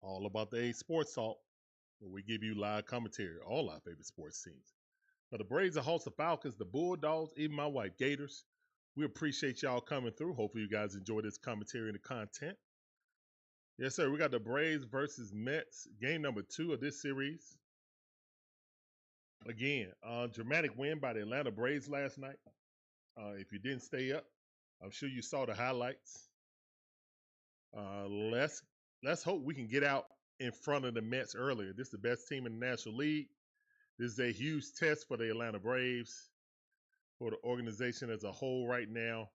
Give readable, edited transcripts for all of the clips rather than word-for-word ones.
all about the Sports Talk, where we give you live commentary on all our favorite sports teams. Now, the Braves, the Hawks, the Falcons, the Bulldogs, even my wife, Gators. We appreciate y'all coming through. Hopefully, you guys enjoy this commentary and the content. Yes, sir. We got the Braves versus Mets, game number 2 of this series. Again, dramatic win by the Atlanta Braves last night. If you didn't stay up, I'm sure you saw the highlights. Let's hope we can get out in front of the Mets earlier. This is the best team in the National League. This is a huge test for the Atlanta Braves, for the organization as a whole right now.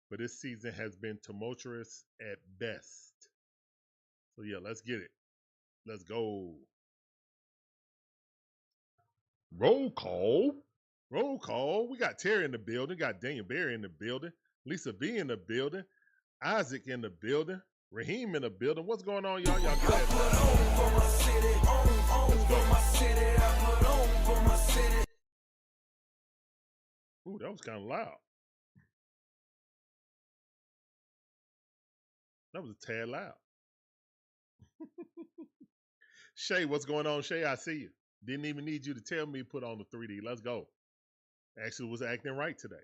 But this season has been tumultuous at best. So, yeah, let's get it. Let's go. Roll call. Roll call. We got Terry in the building. Got Daniel Berry in the building. Lisa V in the building. Isaac in the building. Raheem in the building. What's going on, y'all? Y'all get that. Ooh, that was kind of loud. That was a tad loud. Shay, what's going on, Shay? I see you. Didn't even need you to tell me to put on the 3D. Let's go. Actually was acting right today.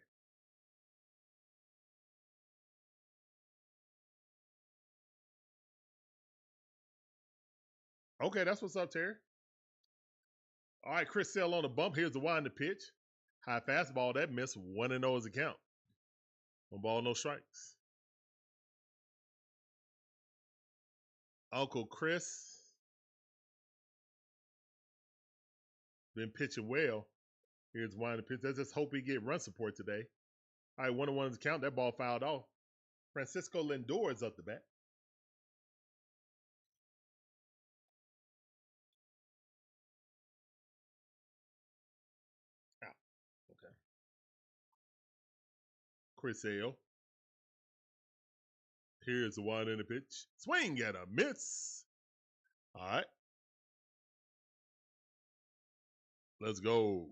Okay, that's what's up, Terry. All right, Chris Sale on the bump. Here's the wind to pitch. High fastball, that missed. 1-0 is the count. 1 ball, no strikes. Uncle Chris been pitching well. Here's wind to pitch. Let's just hope he get run support today. All right, 1-1 is the count. That ball fouled off. Francisco Lindor is up the bat. Out. Okay. Chris Sale. Here's the wind in the pitch. Swing and a miss. All right. Let's go.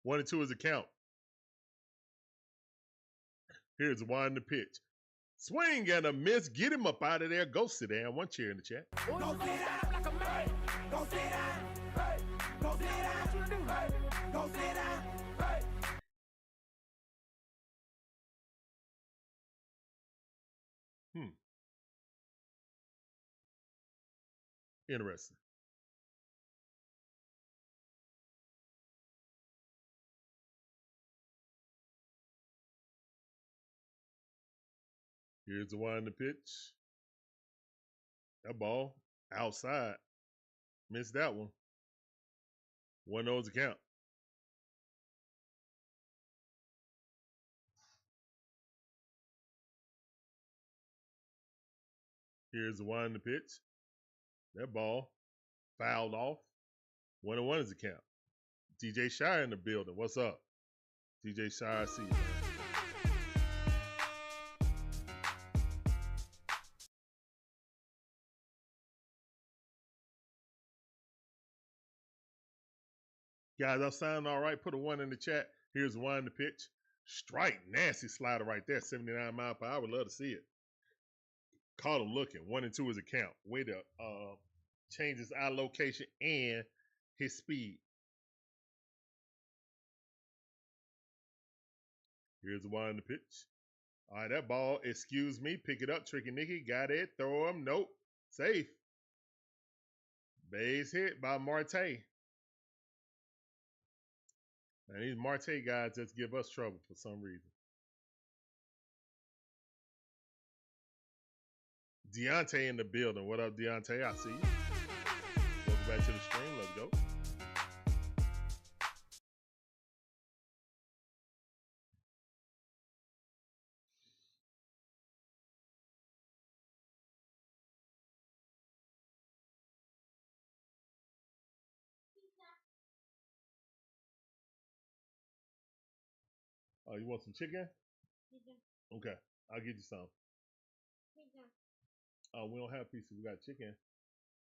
One and two is the count. Here's the wind in the pitch. Swing and a miss. Get him up out of there. Go sit down. One chair in the chat. Go sit down like a man. Go sit down. Hey. Go sit down. Hey. Go sit down. Hey. Interesting. Here's the wind to pitch. That ball outside. Missed that one. 1-0 is the count. Here's the wind to pitch. That ball fouled off. 1-1 is the count. DJ Shire in the building. What's up? DJ Shire, I see you, man. Guys, I'm sounding all right. Put a 1 in the chat. Here's the wind to pitch. Strike. Nasty slider right there. 79 miles per hour. Love to see it. Caught him looking. 1-2 is a count. Way to change his eye location and his speed. Here's the wind to pitch. All right, that ball, excuse me, pick it up. Tricky Nicky, got it. Throw him. Nope. Safe. Base hit by Marte. And these Marte guys just give us trouble for some reason. Deontay in the building. What up, Deontay? I see you. Welcome back to the stream. Let's go. Oh, you want some chicken? Okay, I'll get you some. We don't have pizza. We got chicken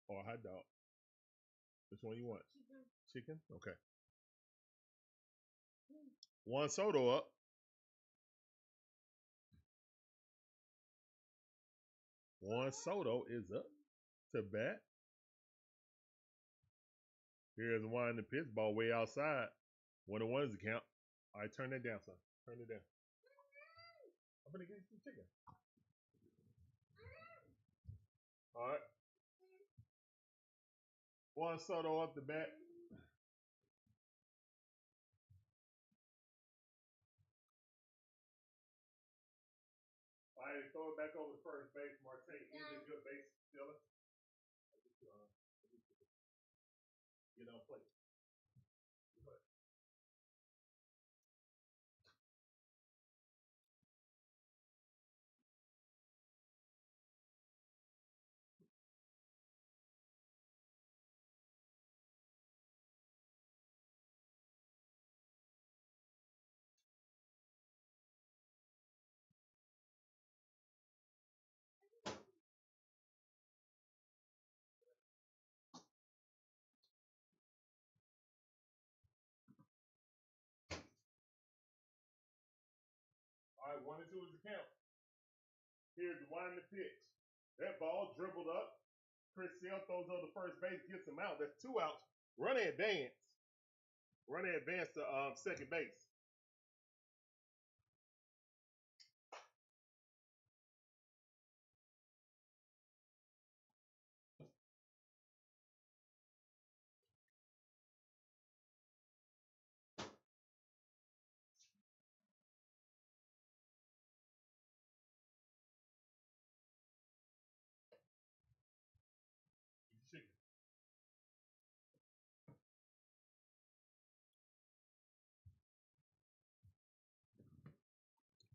or a hot dog. Which one you want? Chicken? Okay. One soda up. Juan Soto is up to bat. Here's one in the pitch, ball way outside. 1-1 is the count. All right, turn that down, son. Turn it down. I'm gonna get you some chicken. All right. Juan Soto up the bat. All right, throw it back over to first base. Marcell is a good base stealer. Get on plate. All right, 1-2 is the count. Here's the wind the pitch. That ball dribbled up. Chris Sale throws on the first base, gets him out. That's 2 outs. Runner advance. Runner advance to second base.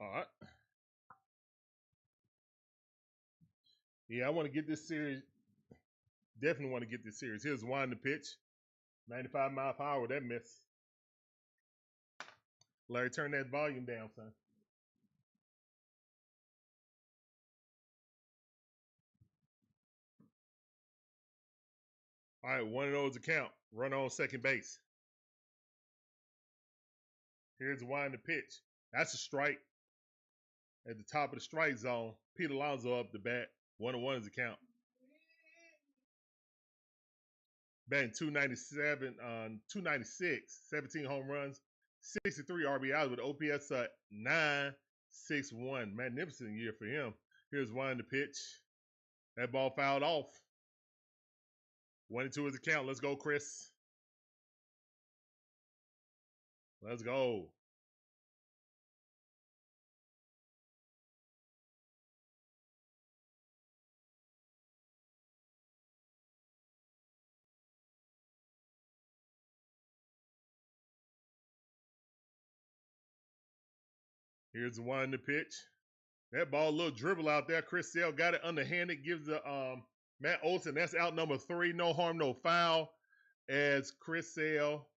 All right. Yeah, I want to get this series. Definitely want to get this series. Here's wind the pitch. 95 miles per hour. That miss. Larry, turn that volume down, son. All right, 1-0 is the count. Runner on second base. Here's the wind the pitch. That's a strike. At the top of the strike zone. Pete Alonso up the bat. 1-1 is the count. Batting 297, 296, 17 home runs, 63 RBIs with OPS at 961. Magnificent year for him. Here's one the pitch. That ball fouled off. 1-2 is the count. Let's go, Chris. Let's go. Here's the one the pitch. That ball, a little dribble out there. Chris Sale got it underhanded. Gives the Matt Olson. That's out number 3. No harm, no foul. As Chris Sale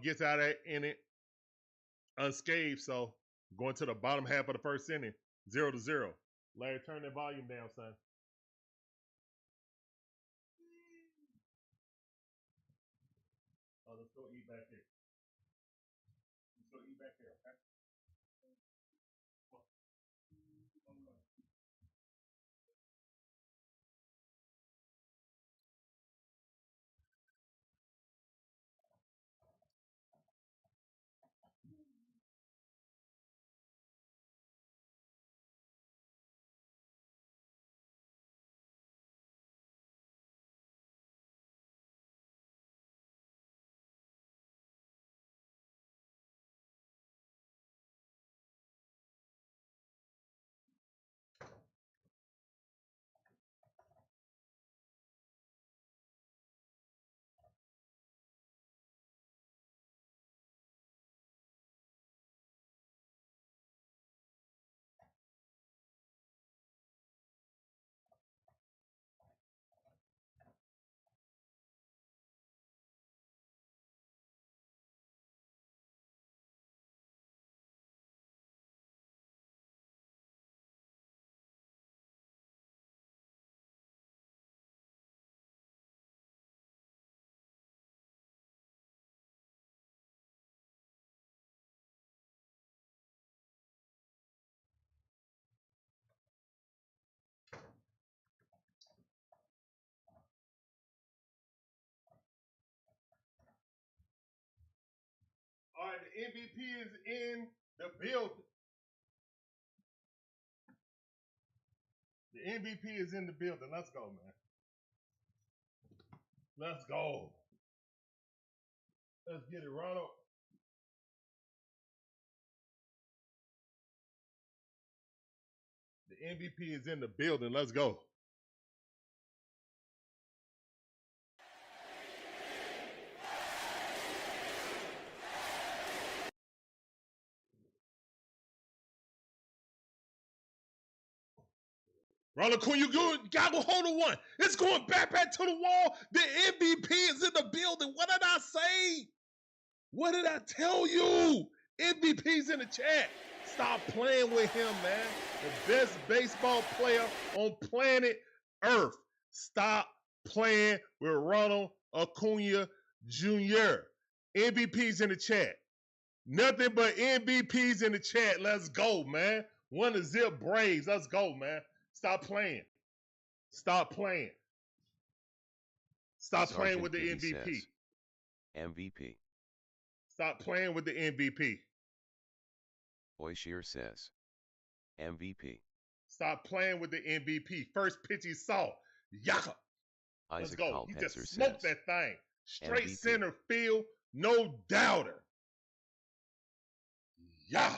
gets out of that inning unscathed. So going to the bottom half of the first inning, 0-0. Larry, turn that volume down, son. Oh, let's go eat back there. Let's go eat back there, okay? MVP is in the building. The MVP is in the building. Let's go, man. Let's go. Let's get it, Ronald. The MVP is in the building. Let's go. Ronald Acuna Jr. got a hold of one. It's going back to the wall. The MVP is in the building. What did I say? What did I tell you? MVP's in the chat. Stop playing with him, man. The best baseball player on planet Earth. Stop playing with Ronald Acuna Jr. MVP's in the chat. Nothing but MVP's in the chat. Let's go, man. 1-0 Braves. Let's go, man. Stop playing. Stop playing. Stop playing with the MVP. Says, MVP. Stop playing with the MVP. Oishir says, MVP. Stop playing with the MVP. First pitch he saw. Yaka. Let's Isaac go. He just Kalpenzer smoked says, that thing. Straight MVP. center field. No doubter. Yeah.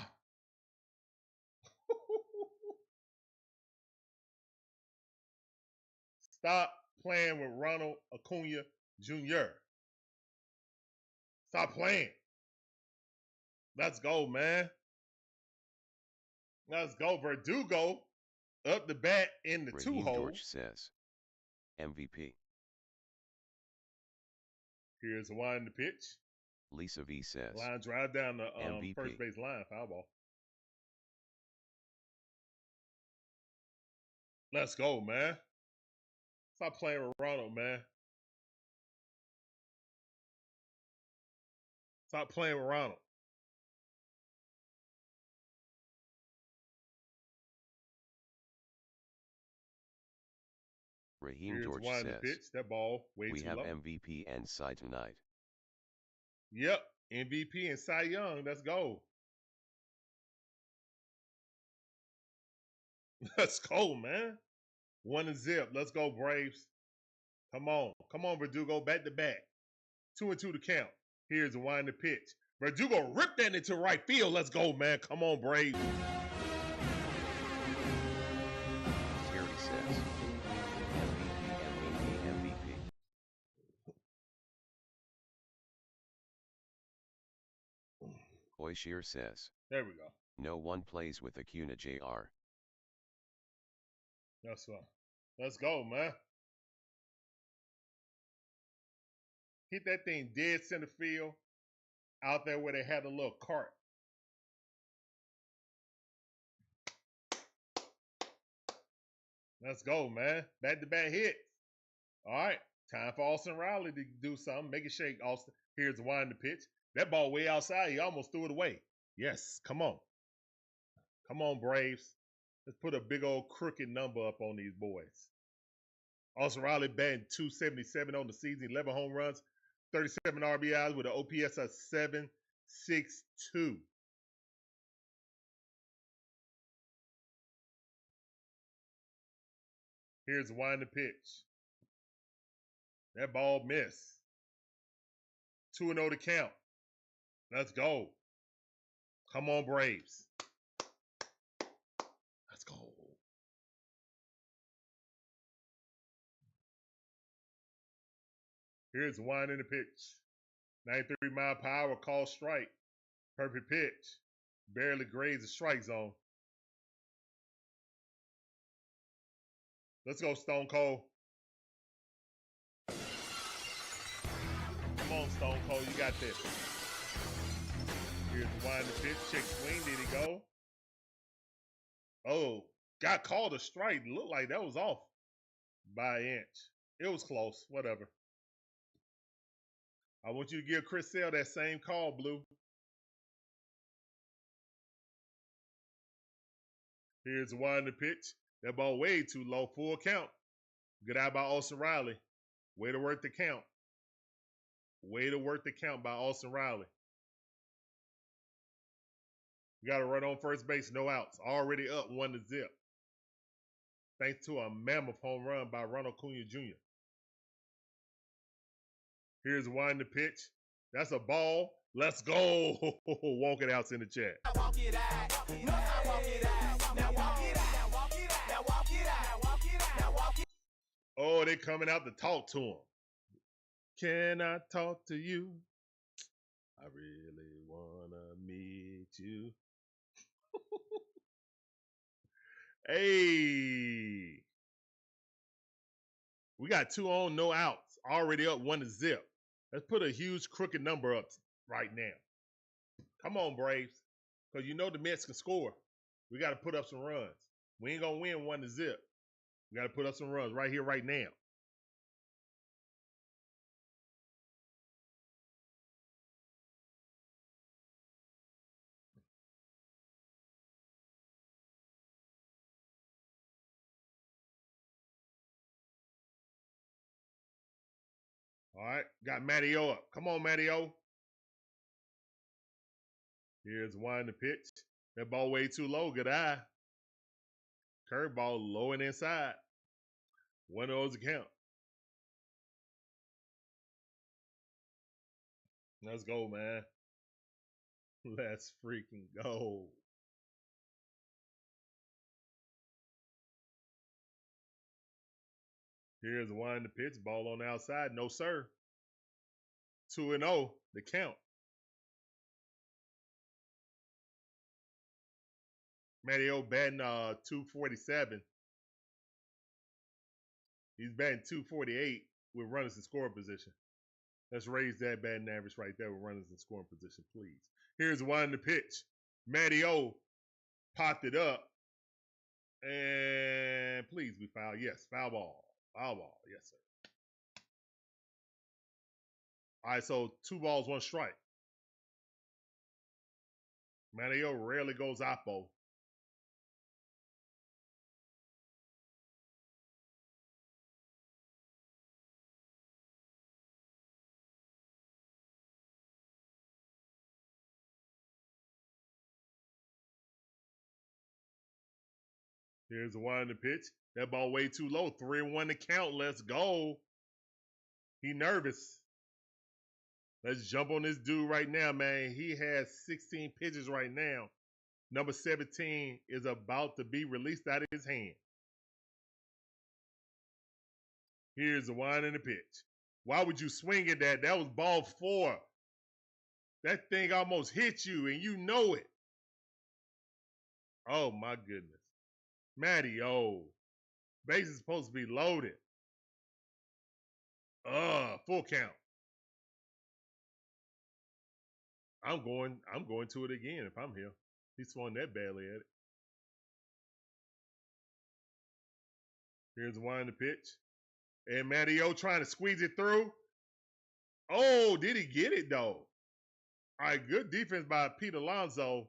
Stop playing with Ronald Acuna Jr. Stop playing. Let's go, man. Let's go. Verdugo up the bat in the Raheem two-hole. George says, MVP. Here's the one in the pitch. Lisa V says, Line drive down the MVP. first base line. Foul ball. Let's go, man. Stop playing with Ronald, man. Stop playing with Ronald. Raheem Here's George one in the says, pitch. That ball way we too have low. MVP and Cy tonight. Yep, MVP and Cy Young. Let's go. Let's go, man. 1-0. Let's go, Braves. Come on. Come on, Verdugo. Back to back. 2-2 to count. Here's the one in the pitch. Verdugo ripped that into right field. Let's go, man. Come on, Braves. Terry says, MVP. Oishir says, There we go. no one plays with Acuna Jr. That's fine. Let's go, man. Hit that thing dead center field out there where they had a little cart. Let's go, man. Back-to-back hits. All right. Time for Austin Riley to do something. Make it shake, Austin. Here's the wind the pitch. That ball way outside. He almost threw it away. Yes. Come on. Come on, Braves. Let's put a big old crooked number up on these boys. Austin Riley batting .277 on the season, 11 home runs, 37 RBIs with an OPS of .762. Here's the wind the pitch. That ball missed. 2-0 to count. Let's go. Come on, Braves. Let's go. Here's the wind in the pitch. 93 mile per hour, call strike. Perfect pitch. Barely grazed the strike zone. Let's go, Stone Cold. Come on, Stone Cold. You got this. Here's the wind in the pitch. Check swing. Did he go? Oh, got called a strike. Looked like that was off by an inch. It was close. Whatever. I want you to give Chris Sale that same call, Blue. Here's the wind in the pitch. That ball way too low. Full count. Good eye by Austin Riley. Way to work the count. Way to work the count by Austin Riley. We got a run on first base, no outs. Already up 1-0. Thanks to a mammoth home run by Ronald Acuna Jr. Here's one to pitch. That's a ball. Let's go. Walk it out's in the chat. Walk it out. No, I walk it out. Now walk it out. Now walk it out. Now walk it out. Walk it out. Now walk it out. Oh, they coming out to talk to him. Can I talk to you? I really wanna meet you. Hey. We got 2 on, no outs. Already up 1-0. Let's put a huge crooked number up right now. Come on, Braves. Because you know the Mets can score. We got to put up some runs. We ain't going to win 1-0. We got to put up some runs right here, right now. All right, got Matty O up. Come on, Matty O. Here's one to pitch. That ball way too low. Good eye. Curveball low and inside. One of those account. Let's go, man. Let's freaking go. Here's one to pitch. Ball on the outside. No, sir. 2-0. The count. Matty O batting 247. He's batting 248 with runners in scoring position. Let's raise that batting average right there with runners in scoring position, please. Here's one to pitch. Matty O popped it up. And please be foul. Yes, foul ball. Foul ball. Yes, sir. All right, so 2 balls, 1 strike. Matty O rarely goes oppo. Here's one to pitch. That ball way too low. 3-1 to count. Let's go. He nervous. Let's jump on this dude right now, man. He has 16 pitches right now. Number 17 is about to be released out of his hand. Here's the one in the pitch. Why would you swing at that? That was ball 4. That thing almost hit you, and you know it. Oh, my goodness. Matty O. Base is supposed to be loaded. Full count. I'm going to it again if I'm here. He swung that badly at it. Here's one to pitch. And Matty O trying to squeeze it through. Oh, did he get it though? All right, good defense by Pete Alonso.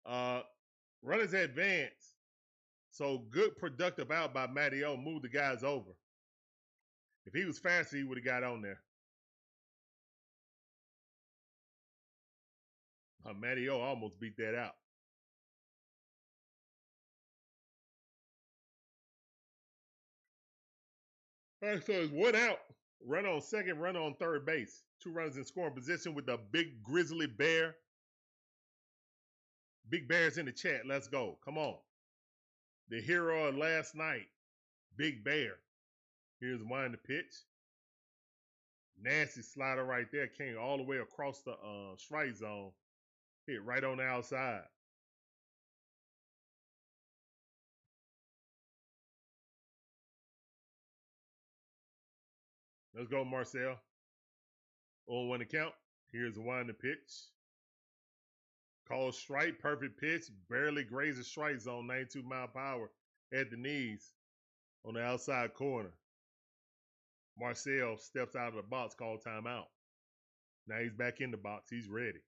Runners advance. So good productive out by Matty O. Moved the guys over. If he was faster, he would have got on there. Matty O almost beat that out. All right, so it's 1 out. Run on second, run on third base. 2 runners in scoring position with the big grizzly bear. Big Bear's in the chat. Let's go. Come on. The hero of last night, Big Bear. Here's one to pitch. Nasty slider right there. Came all the way across the strike zone. Hit right on the outside. Let's go, Marcell. 0-1 to count. Here's one to pitch. Called strike, perfect pitch. Barely grazes strike zone, 92 mile per hour at the knees on the outside corner. Marcell steps out of the box, called timeout. Now he's back in the box. He's ready.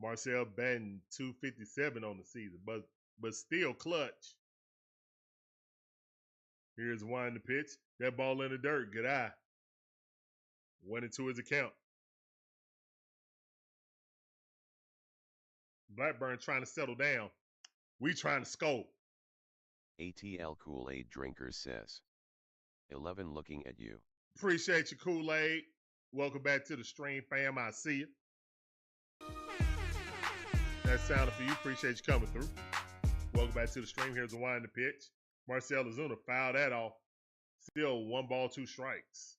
Marcell batting 257 on the season, but still clutch. Here's one to pitch. That ball in the dirt. Good eye. 1-2 is the count. Blackburn trying to settle down. We trying to score. ATL Kool-Aid Drinker says. 11 looking at you. Appreciate you, Kool-Aid. Welcome back to the stream, fam. I see you. That sounded for you. Appreciate you coming through. Welcome back to the stream. Here's the wind the pitch. Marcell Ozuna fouled that off. Still 1 ball, 2 strikes.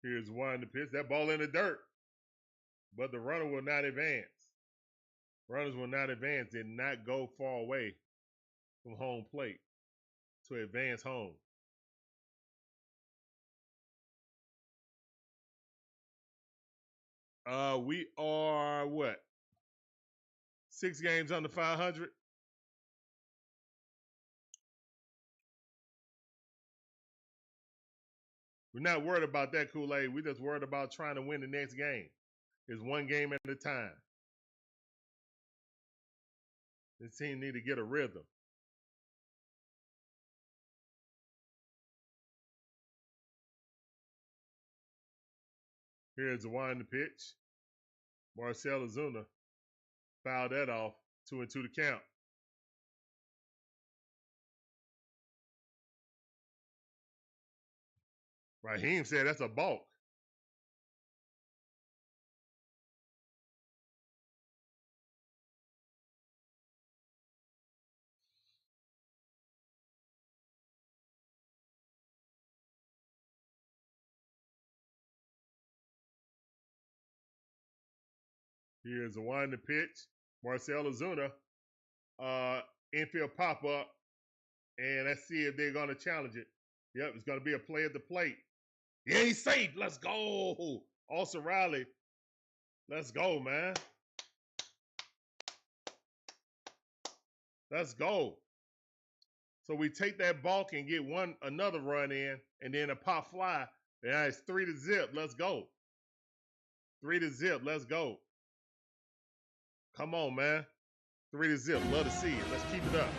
Here's one to pitch. That ball in the dirt. But the runner will not advance. Runners will not advance. Did not go far away from home plate to advance home. We are what? 6 games under 500. We're not worried about that, Kool-Aid. We're just worried about trying to win the next game. It's 1 game at a time. This team need to get a rhythm. Here's the wind the pitch. Marcell Ozuna fouled that off. 2-2 to count. Raheem said that's a balk. Here's the wind the pitch. Marcell Ozuna, infield pop-up. And let's see if they're going to challenge it. Yep, it's going to be a play at the plate. Yeah, he's safe. Let's go. Olson Riley. Let's go, man. Let's go. So we take that balk and get another run in, and then a pop fly. Yeah, it's 3-0. Let's go. 3-0. Let's go. Come on, man. 3-0. Love to see it. Let's keep it up.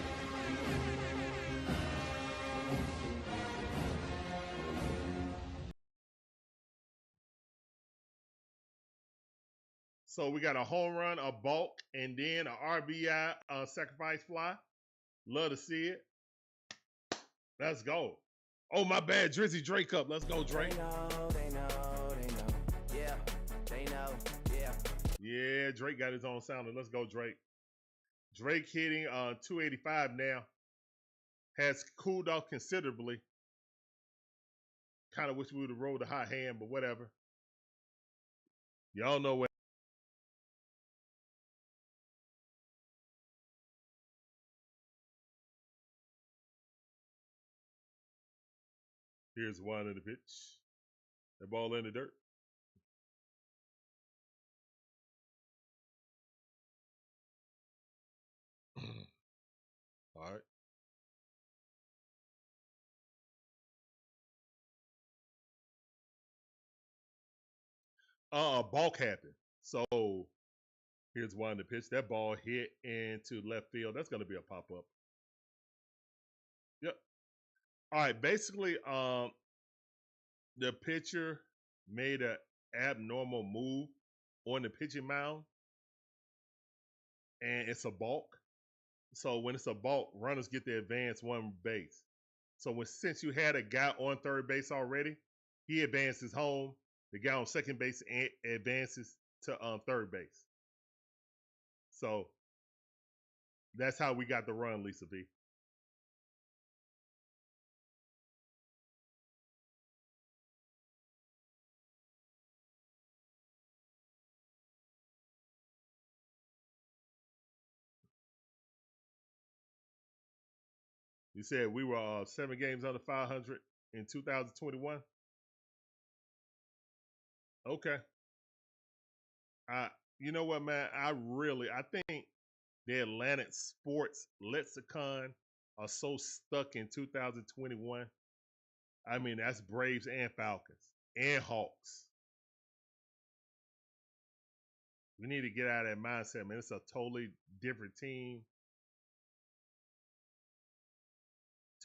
So we got a home run, a balk, and then an RBI sacrifice fly. Love to see it. Let's go. Oh, my bad. Drizzy Drake up. Let's go, Drake. They know. Yeah, they know, yeah. Yeah, Drake got his own sounder. Let's go, Drake. Drake hitting 285 now. Has cooled off considerably. Kind of wish we would have rolled a hot hand, but whatever. Y'all know what. Here's one in the pitch. The ball in the dirt. All right. Balk happened. So here's one in the pitch. That ball hit into left field. That's going to be a pop-up. Yep. All right. Basically, the pitcher made an abnormal move on the pitching mound, and it's a balk. So when it's a balk, runners get to advance 1 base. So since you had a guy on third base already, he advances home. The guy on second base advances to third base. So that's how we got the run, Lisa V. You said we were 7 games under 500 in 2021. Okay. You know what, man? I think the Atlantic Sports Lexicon are so stuck in 2021. I mean, that's Braves and Falcons and Hawks. We need to get out of that mindset, man. It's a totally different team.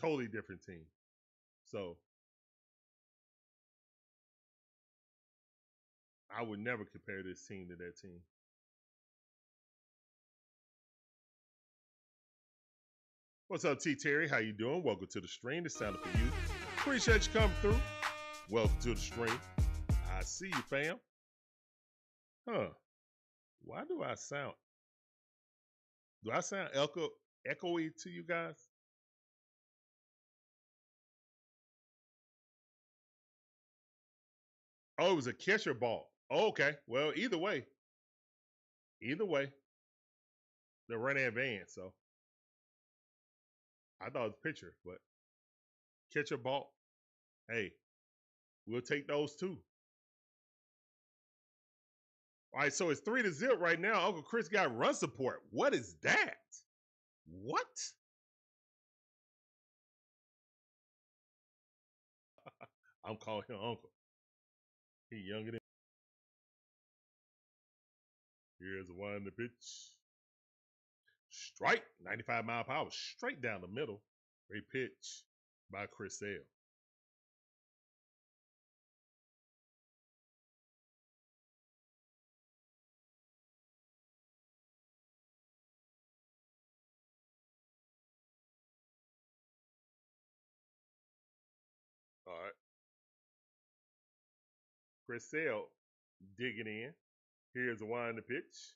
Totally different team. So I would never compare this team to that team. What's up, T. Terry? How you doing? Welcome to the stream. This sounded for you. Appreciate you coming through. Welcome to the stream. I see you, fam. Huh. Why do I sound echoey to you guys? Oh, it was a catcher ball. Oh, okay. Well, either way. They're running advance, so I thought it was pitcher, but catcher ball. Hey, we'll take those too. All right, so it's 3-0 right now. Uncle Chris got run support. What is that? What? I'm calling him Uncle. He younger than. Here's the one in the pitch. Strike, 95 mile per hour, straight down the middle. Great pitch by Chris Sale. All right. Chris Sale digging in. Here's the one in the pitch.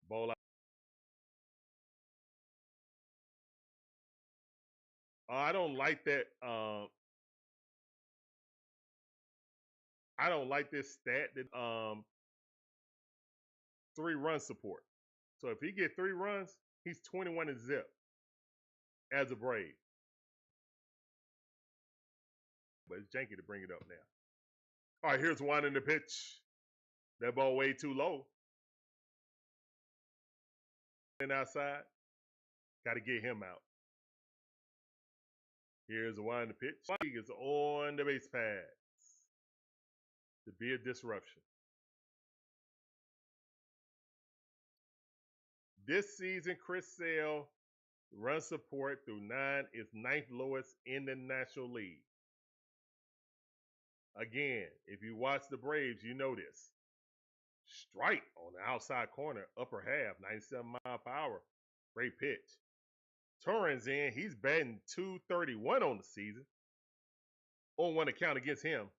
Ball out. I don't like that. I don't like this stat that 3-run support. So if he get 3 runs, he's 21-0 as a Brave. But it's janky to bring it up now. All right, here's one in the pitch. That ball way too low. And outside, got to get him out. Here's the one in the pitch. He is on the base pass to be a disruption. This season, Chris Sale run support through 9 is 9th lowest in the National League. Again, if you watch the Braves, you know this. Strike on the outside corner, upper half, 97 mile per hour. Great pitch. Turin's in. He's batting .231 on the season. 0-1 account against him.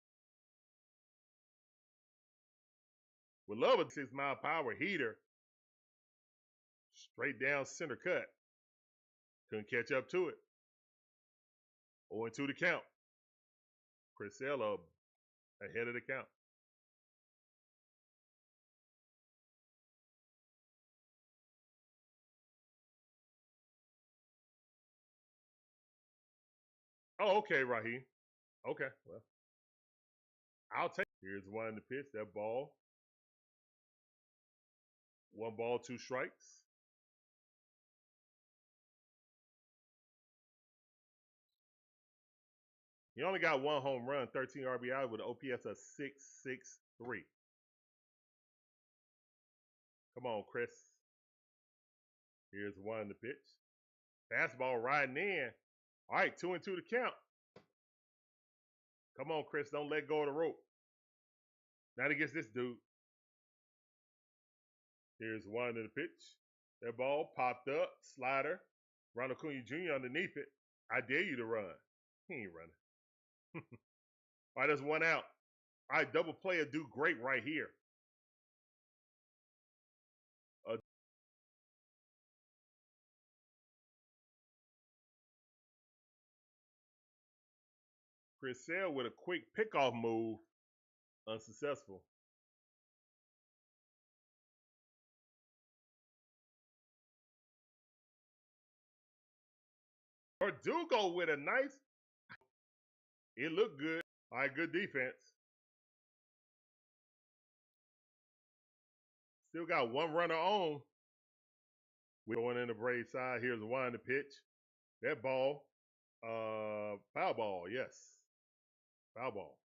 With love a 6 mile per hour heater. Straight down center cut. Couldn't catch up to it. 0-2 the count. Chris Sale ahead of the count. Oh, okay, Raheem. Okay, well. I'll take. Here's one in the pitch. That ball. 1 ball, 2 strikes. He only got 1 home run, 13 RBI with an OPS of .663. Come on, Chris. Here's one in the pitch. Fastball riding in. All right, 2-2 to count. Come on, Chris. Don't let go of the rope. Not against this dude. Here's one in the pitch. That ball popped up. Slider. Ronald Acuna Jr. underneath it. I dare you to run. He ain't running. All right, there's 1 out. All right, double play will do great right here. Chris Sale with a quick pickoff move. Unsuccessful. Verdugo with a nice. It looked good. All right, good defense. Still got 1 runner on. We're going in the Brave side. Here's one in the pitch. That ball, foul ball, yes. Foul ball.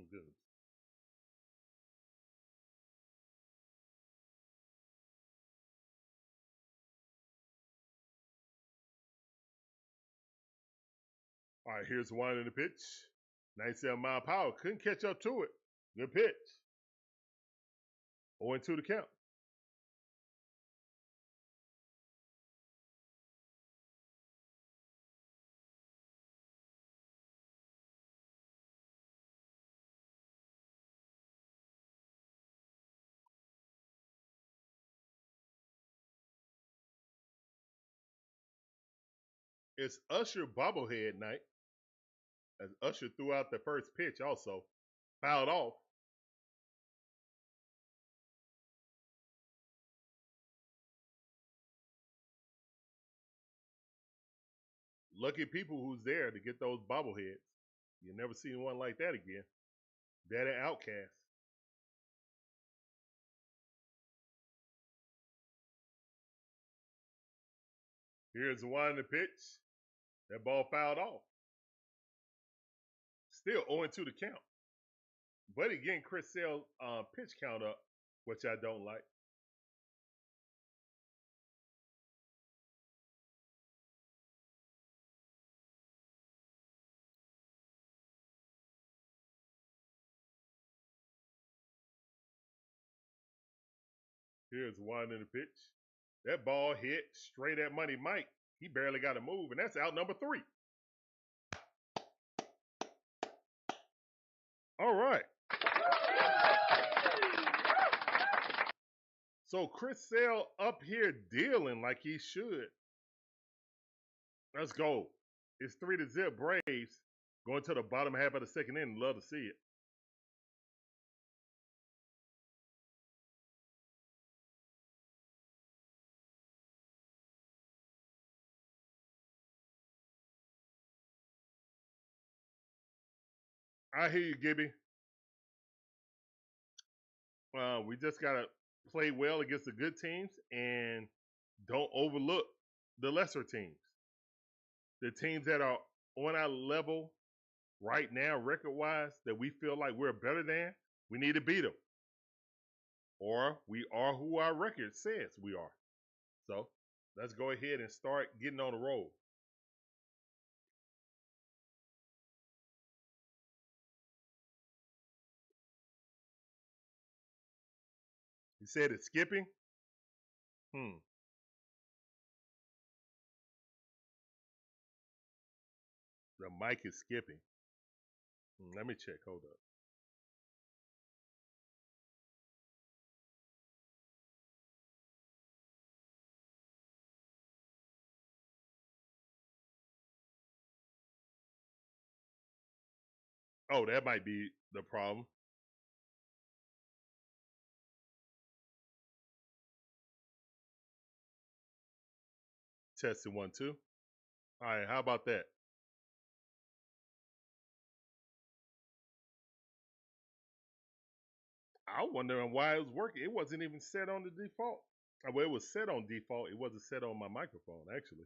Good. All right, here's one in the pitch. 97-mile power. Couldn't catch up to it. Good pitch. 0-2 the count. It's Usher bobblehead night. As Usher threw out the first pitch also. Fouled off. Lucky people who's there to get those bobbleheads. You never see one like that again. That an outcast. Here's the one in the pitch. That ball fouled off. Still 0-2 the count. But again, Chris Sale's pitch count up, which I don't like. Here's one in the pitch. That ball hit straight at Money Mike. He barely got a move, and that's out number 3. All right. So Chris Sale up here dealing like he should. Let's go. It's 3-0 Braves going to the bottom half of the second inning. Love to see it. I hear you, Gibby. We just got to play well against the good teams and don't overlook the lesser teams. The teams that are on our level right now, record-wise, that we feel like we're better than, we need to beat them. Or we are who our record says we are. So let's go ahead and start getting on the road. You said it's skipping? The mic is skipping. Let me check. Hold up. Oh, that might be the problem. Testing 1, 2. All right, how about that? I was wondering why it was working. It wasn't even set on the default. Well, it was set on default. It wasn't set on my microphone, actually.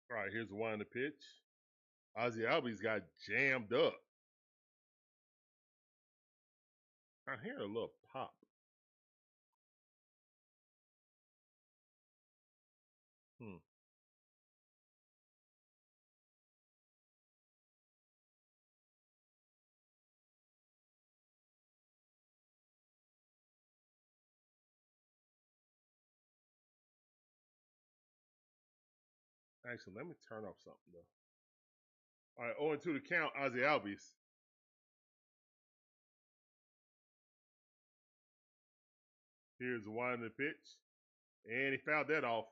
All right, here's one in the pitch. Ozzie Albies got jammed up. I hear a little pop. Actually, let me turn off something, though. All right, 0-2 to count, Ozzie Albies. Here's one in the pitch. And he fouled that off.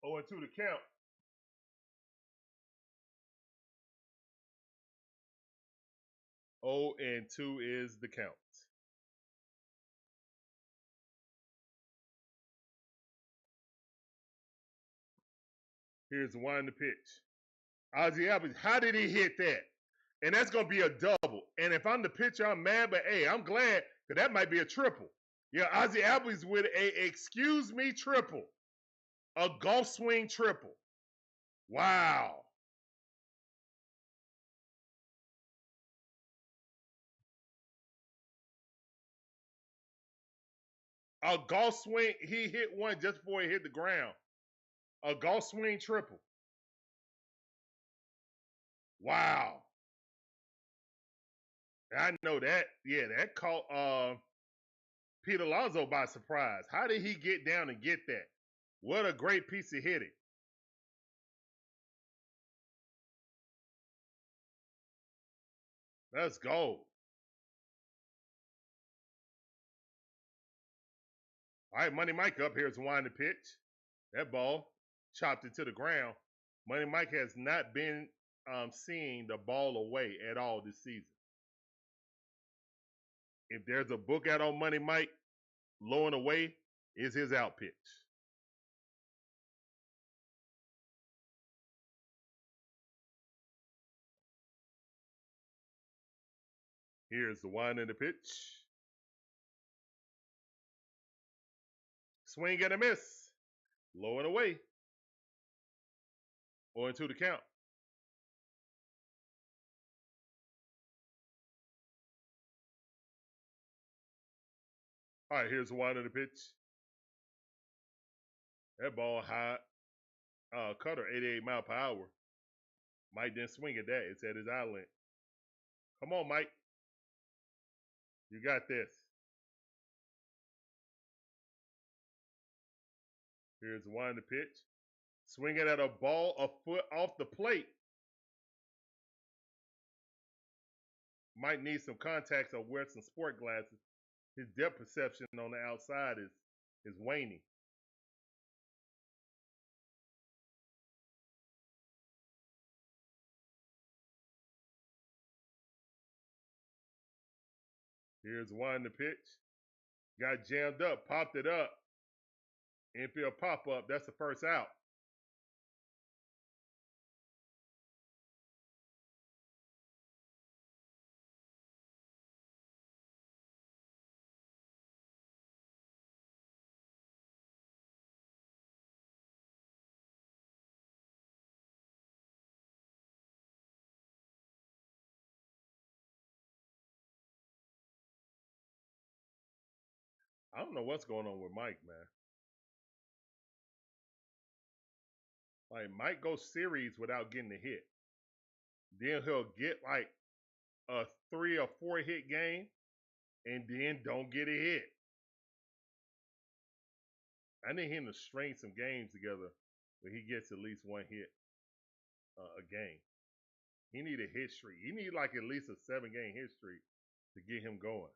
0-2 to count. Oh, and 2 is the count. Here's the one to pitch. Ozzie Albies, how did he hit that? And that's going to be a double. And if I'm the pitcher, I'm mad, but hey, I'm glad because that might be a triple. Yeah, Ozzie Albies with a excuse me triple. A golf swing triple. Wow. A golf swing, he hit one just before he hit the ground. A golf swing triple. Wow. I know that. Yeah, that caught Pete Alonso by surprise. How did he get down and get that? What a great piece of hitting. Let's go. All right, Money Mike up. Here's one to pitch. That ball chopped it to the ground. Money Mike has not been seeing the ball away at all this season. If there's a book out on Money Mike, low and away is his out pitch. Here's the one in the pitch. Swing and a miss. Low and away. 0-2 to count. All right, here's the one in the pitch. That ball high. Cutter, 88 mile per hour. Mike didn't swing at that. It's at his island. Come on, Mike. You got this. Here's one to pitch. Swinging at a ball a foot off the plate. Might need some contacts or wear some sport glasses. His depth perception on the outside is waning. Here's one to pitch. Got jammed up, popped it up. Infield pop up. That's the first out. I don't know what's going on with Mike, man. Like, Mike goes series without getting a hit. Then he'll get like a 3 or 4 hit game and then don't get a hit. I need him to string some games together where he gets at least one hit a game. He need a hit streak. He need like at least a 7-game hit streak to get him going.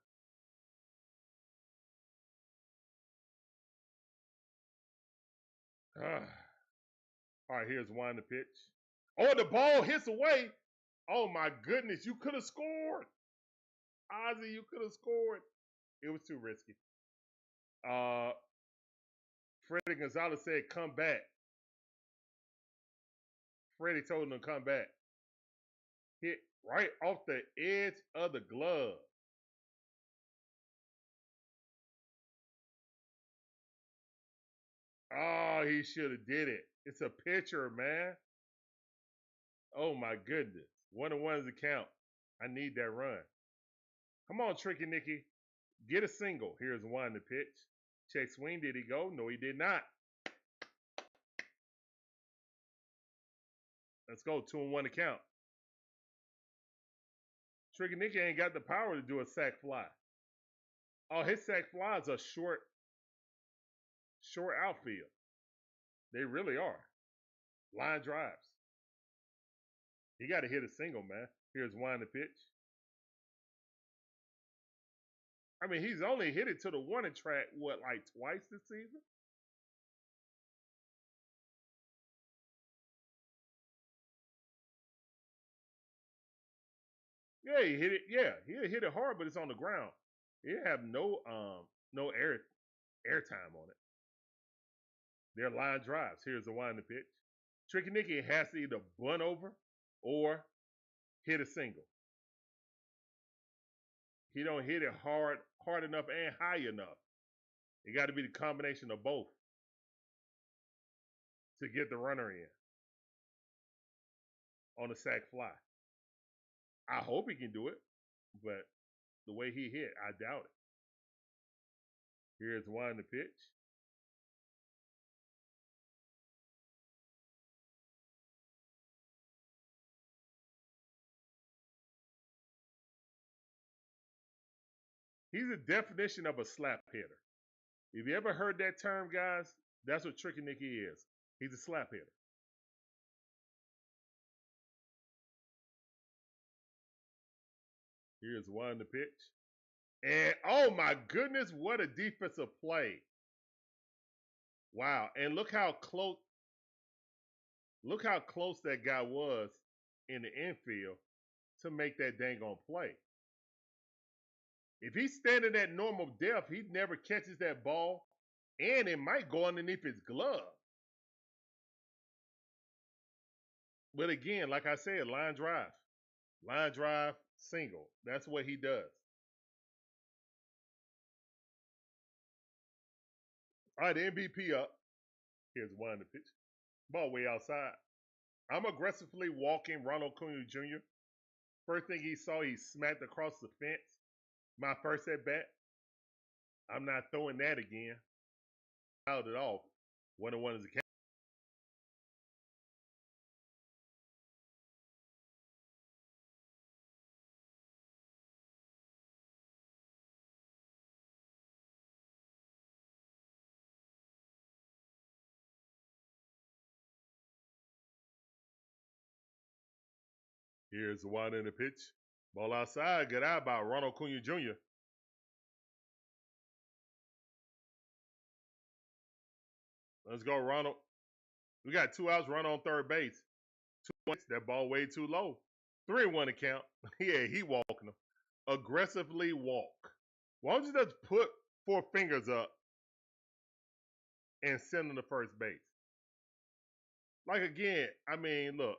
All right, here's one to pitch. Oh, the ball hits away. Oh my goodness, you could have scored. Ozzie, you could have scored. It was too risky. Freddie Gonzalez said, come back. Freddie told him to come back. Hit right off the edge of the glove. Oh, he should have did it. It's a pitcher, man. Oh my goodness. 1-1 is the count. I need that run. Come on, Tricky Nicky. Get a single. Here's one to pitch. Check swing. Did he go? No, he did not. Let's go. 2-1 to count. Tricky Nicky ain't got the power to do a sac fly. Oh, his sac flies are short outfield. They really are. Line drives. He got to hit a single, man. Here's one to pitch. I mean, he's only hit it to the warning track, what, like twice this season? Yeah, he hit it. Yeah, he hit it hard, but it's on the ground. It have no air time on it. They're line drives. Here's the winding pitch. Tricky Nicky has to either bunt over or hit a single. He don't hit it hard enough and high enough. It got to be the combination of both to get the runner in on a sac fly. I hope he can do it, but the way he hit, I doubt it. Here's one the pitch. He's a definition of a slap hitter. If you ever heard that term, guys, that's what Tricky Nicky is. He's a slap hitter. Here's one the pitch. And oh my goodness, what a defensive play. Wow. And look how close that guy was in the infield to make that dang on play. If he's standing at normal depth, he never catches that ball, and it might go underneath his glove. But again, like I said, line drive, single. That's what he does. All right, the MVP up. Here's one to pitch. Ball way outside. I'm aggressively walking Ronald Acuna Jr. First thing he saw, he smacked across the fence. My first at bat. I'm not throwing that again. Fouled it off. 1-1 is the count. Here's the one in the pitch. Ball outside. Good eye by Ronald Acuna Jr. Let's go, Ronald. We got 2 outs, run on third base. 2 points. That ball way too low. 3-1 to count. Yeah, he walking them. Aggressively walk. Why don't you just put 4 fingers up and send them to first base? Like again, I mean, look.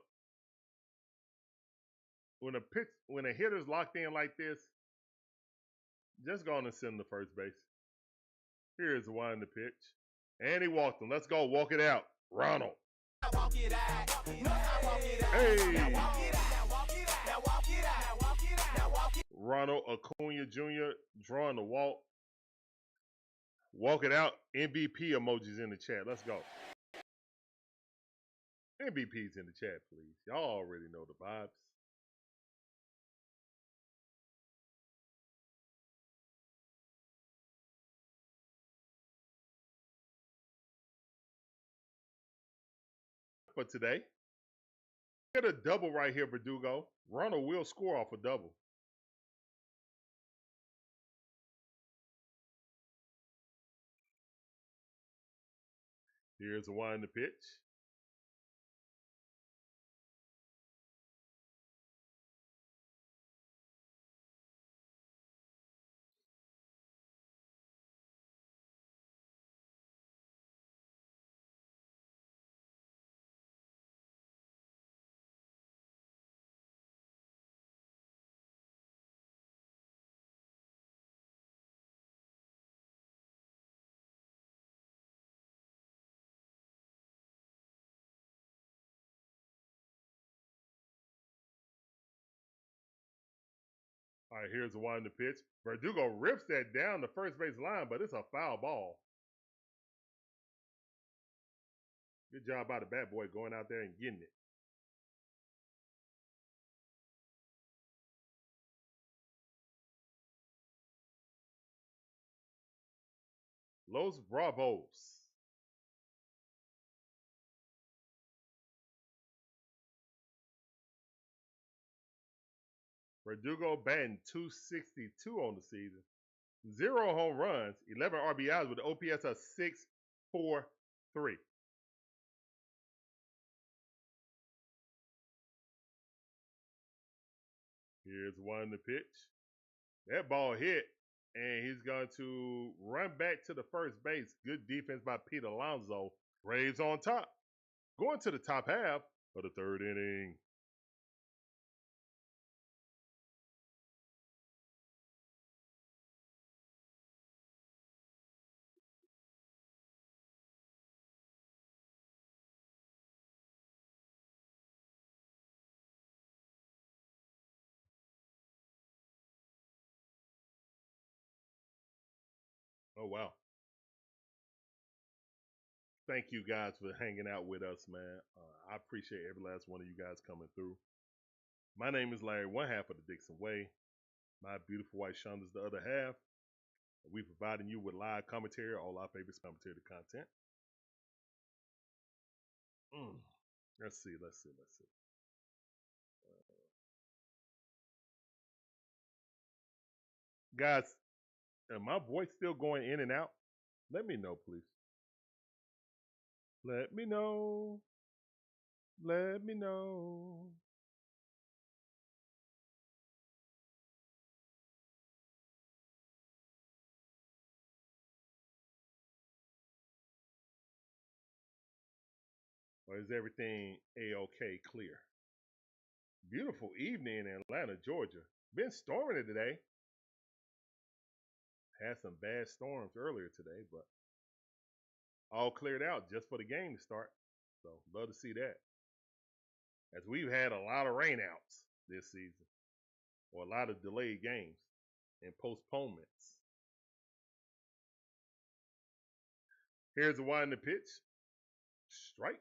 When a hitter's locked in like this, just go on and send him to first base. Here's the one in the pitch. And he walked him. Let's go. Walk it out. Ronald. Hey. Ronald Acuna Jr. drawing the walk. Walk it out. MVP emojis in the chat. Let's go. MVP's in the chat, please. Y'all already know the vibes. For today, get a double right here, Verdugo. Ronald will score off a double. Here's the one in the pitch. All right, here's the one in the pitch. Verdugo rips that down the first base line, but it's a foul ball. Good job by the bat boy going out there and getting it. Los Bravos. Verdugo batting .262 on the season. 0 home runs, 11 RBIs with an OPS of .643. Here's one to pitch. That ball hit, and he's going to run back to the first base. Good defense by Pete Alonso. Braves on top. Going to the top half of the third inning. Oh, wow. Thank you guys for hanging out with us, man. I appreciate every last one of you guys coming through. My name is Larry, one half of the Dixon Way. My beautiful wife Shonda's the other half. We providing you with live commentary, all our favorite commentary content. Let's see. Guys, am my voice still going in and out? Let me know, please. Let me know. Let me know. Or is everything A-OK clear? Beautiful evening in Atlanta, Georgia. Been storming it today. Had some bad storms earlier today, but all cleared out just for the game to start. So love to see that. As we've had a lot of rainouts this season, or a lot of delayed games and postponements. Here's the one in the pitch. Strike.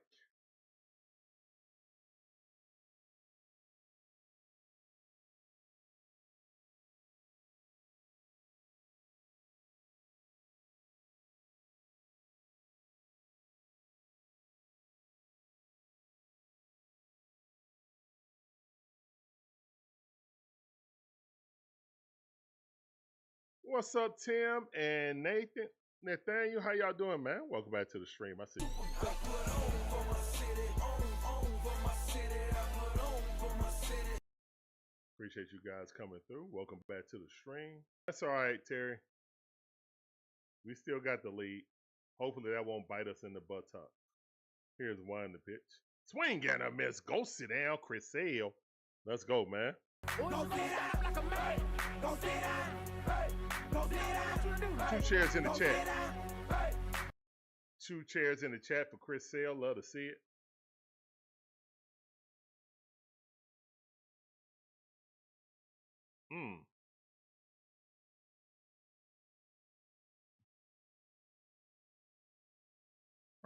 What's up, Tim and Nathan? Nathaniel, how y'all doing, man? Welcome back to the stream. I see you. Appreciate you guys coming through. Welcome back to the stream. That's all right, Terry. We still got the lead. Hopefully that won't bite us in the buttock. Here's one in the pitch. Swing and a miss. Go sit down, Chris Sale. Let's go, man. Two chairs in the chat. Two chairs in the chat for Chris Sale. Love to see it. I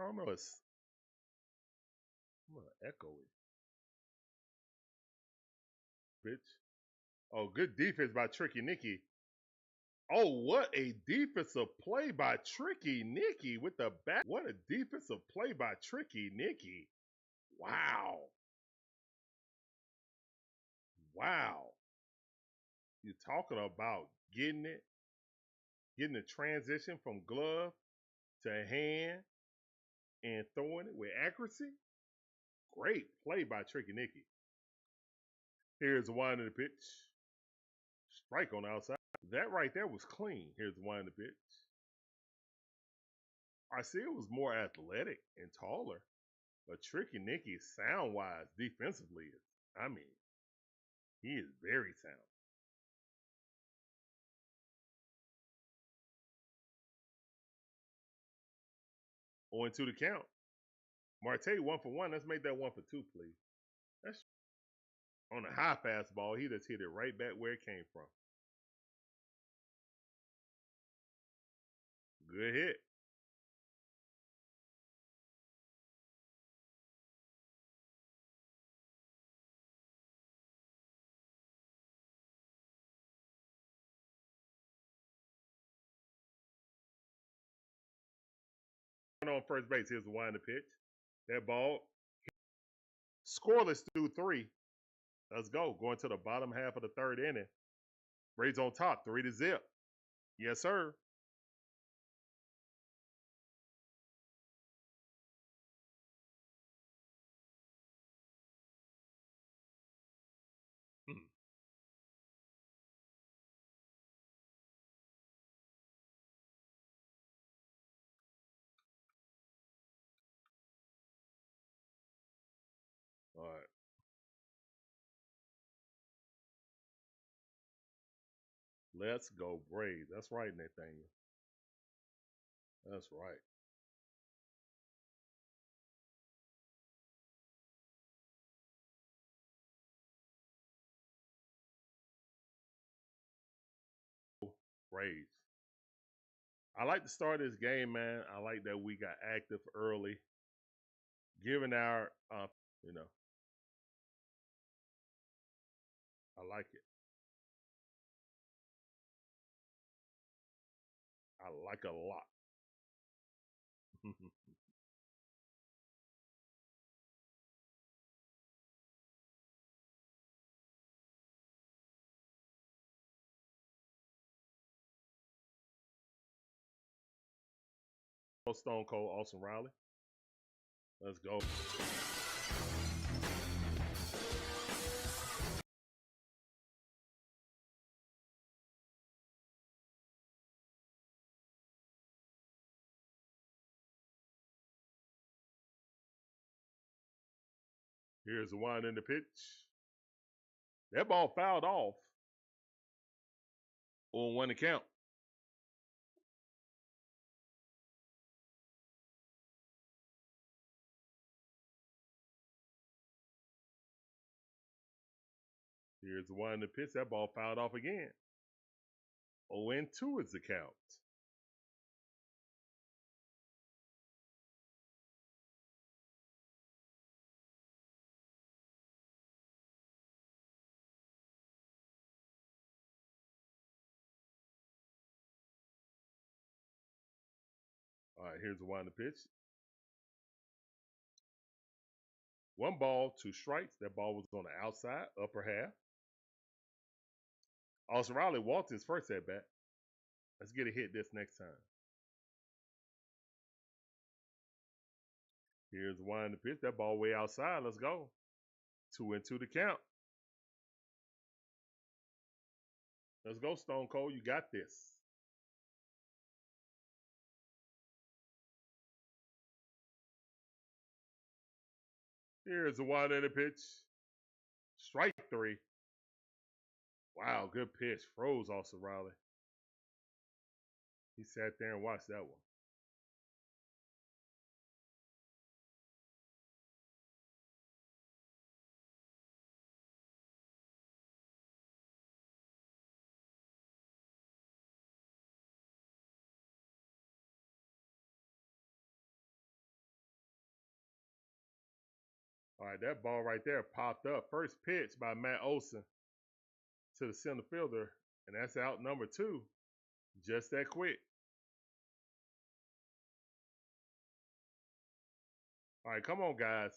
don't know. It's I'm gonna echo it, bitch. Oh, good defense by Tricky Nicky. Oh, what a defensive play by Tricky Nicky with the back. What a defensive play by Tricky Nicky. Wow. Wow. You're talking about getting the transition from glove to hand and throwing it with accuracy. Great play by Tricky Nicky. Here's one in the pitch. Strike on the outside. That right there was clean. Here's one in the pitch. Marcell was more athletic and taller, but Tricky Nicky, sound-wise, defensively, he is very sound. On to the count. Marte 1 for 1. Let's make that 1 for 2, please. That's on a high fastball. He just hit it right back where it came from. Good hit. On first base. Here's the wind of pitch. That ball. Scoreless through 3. Let's go. Going to the bottom half of the third inning. Braves on top, 3-0. Yes, sir. Let's go Braves. That's right, Nathaniel. That's right. Braves. I like the start of this game, man. I like that we got active early, giving our, you know, I like it. I like a lot. Stone Cold Austin Riley. Let's go. Here's the one in the pitch. That ball fouled off on one account. Here's the one in the pitch. That ball fouled off again. 0-2 is the count. All right, here's the one in the pitch. 1 ball, 2 strikes. That ball was on the outside, upper half. Austin Riley walked his first at bat. Let's get a hit this next time. Here's the one in the pitch. That ball way outside. Let's go. 2-2 the count. Let's go, Stone Cold. You got this. Here's the one in the pitch. Strike 3. Wow, good pitch. Froze Austin Riley. He sat there and watched that one. All right, that ball right there popped up. First pitch by Matt Olson to the center fielder, and that's out number 2. Just that quick. All right, come on, guys.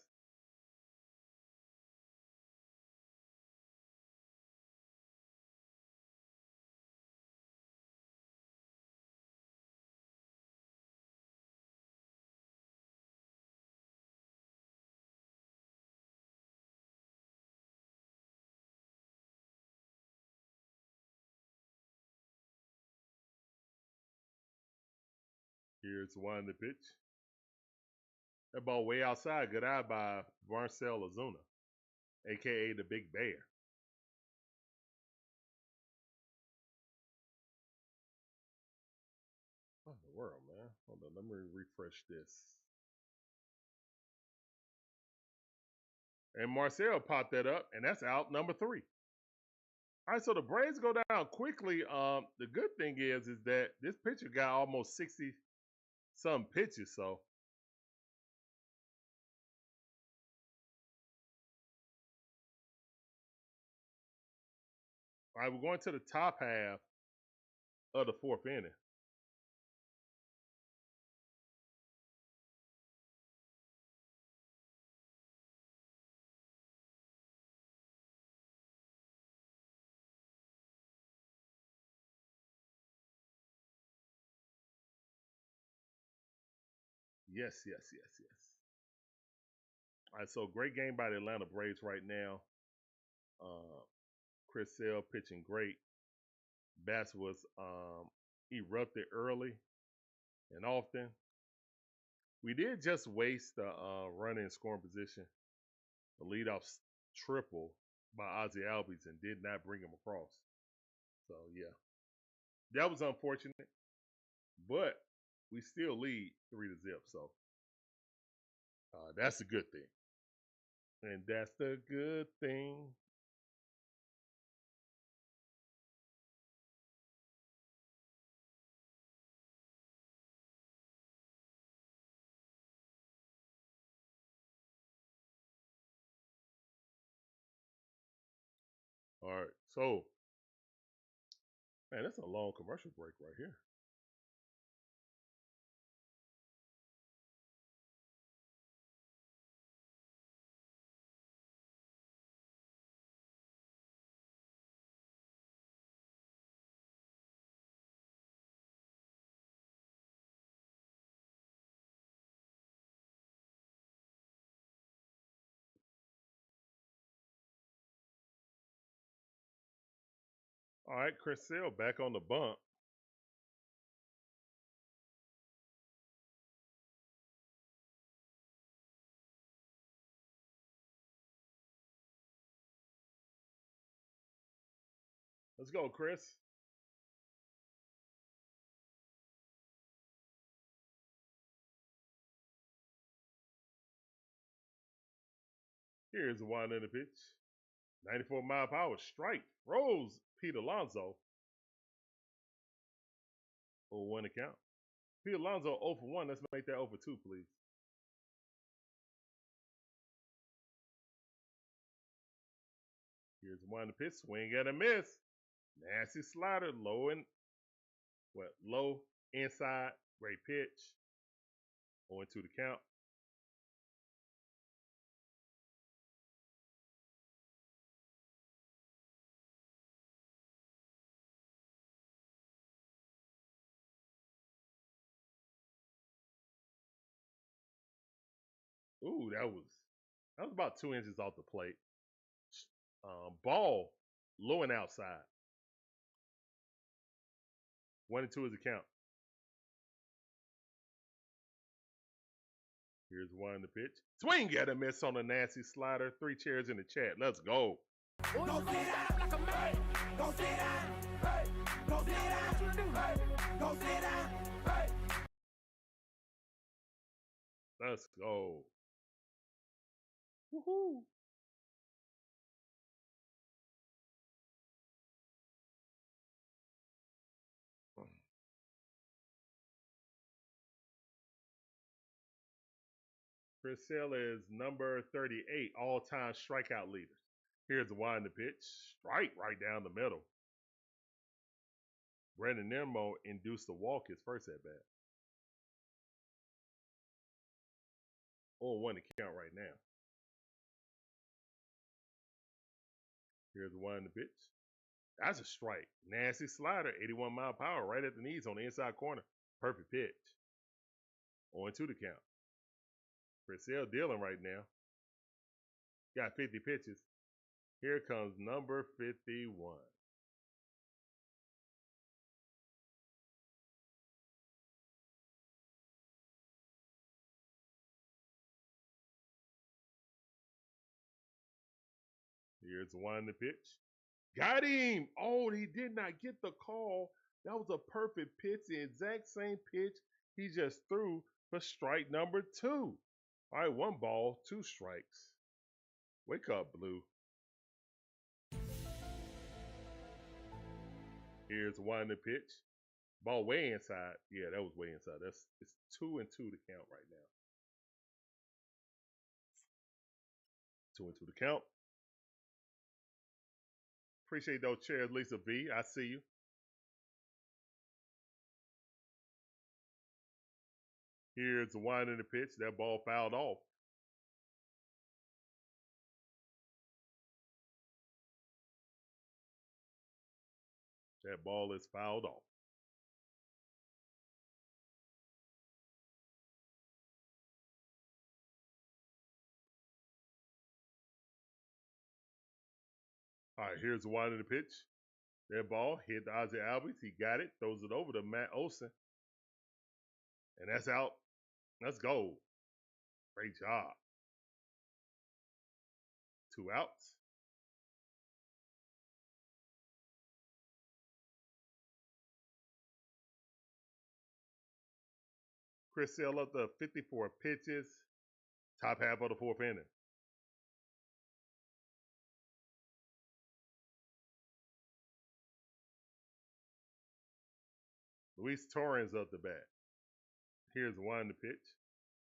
Here's one in the pitch. That ball way outside. Good eye by Marcell Ozuna, a.k.a. the Big Bear. What in the world, man? Hold on, let me refresh this. And Marcell popped that up, and that's out number 3. All right, so the Braves go down quickly. The good thing is that this pitcher got almost 60-some pitches, so. All right, we're going to the top half of the 4th inning. Yes. All right, so great game by the Atlanta Braves right now. Chris Sale pitching great. Bats was erupted early and often. We did just waste the run in scoring position. The leadoff triple by Ozzie Albies and did not bring him across. So, yeah. That was unfortunate, but we still lead 3-0. So that's a good thing. And that's the good thing. All right. So, man, that's a long commercial break right here. All right, Chris Sale back on the bump. Let's go, Chris. Here's the wind in the pitch. 94-mile-per-hour strike. Rose Pete Alonso. 0-1 to count. Pete Alonso 0 for 1. Let's make that 0 for 2, please. Here's the wind in the pitch. Swing and a miss. Nasty slider. Low inside. Great pitch. 0-2 to count. Ooh, that was about 2 inches off the plate. Ball low and outside. 1-2 is the count. Here's one in the pitch. Swing at a miss on a nasty slider. 3 chairs in the chat. Let's go. Go sit down like a man. Go sit down. Hey. Go sit down. Hey. Go sit down. Hey. Let's go. Woohoo. Chris Sale is number 38, all-time strikeout leaders. Here's the wind in the pitch. Strike right down the middle. Brandon Nimmo induced a walk his first at bat. 0-1 to count right now. Here's the wind in the pitch. That's a strike. Nasty slider, 81-mile-per-hour, right at the knees on the inside corner. Perfect pitch. 0-2 to count. Chris Sale dealing right now. Got 50 pitches. Here comes number 51. Here's the one in the pitch. Got him. Oh, he did not get the call. That was a perfect pitch. The exact same pitch he just threw for strike number 2. All right, 1 ball, 2 strikes. Wake up, Blue. Here's one in the pitch. Ball way inside. Yeah, that was way inside. It's 2-2 to count right now. 2-2 to count. Appreciate those chairs, Lisa V. I see you. Here's the wind in the pitch. That ball fouled off. That ball is fouled off. All right, here's the wind in the pitch. That ball hit Ozzie Albies. He got it. Throws it over to Matt Olson. And that's out. Let's go. Great job. 2 outs. Chris Sale up to 54 pitches, top half of the fourth inning. Luis Torrens up the bat. Here's one to pitch.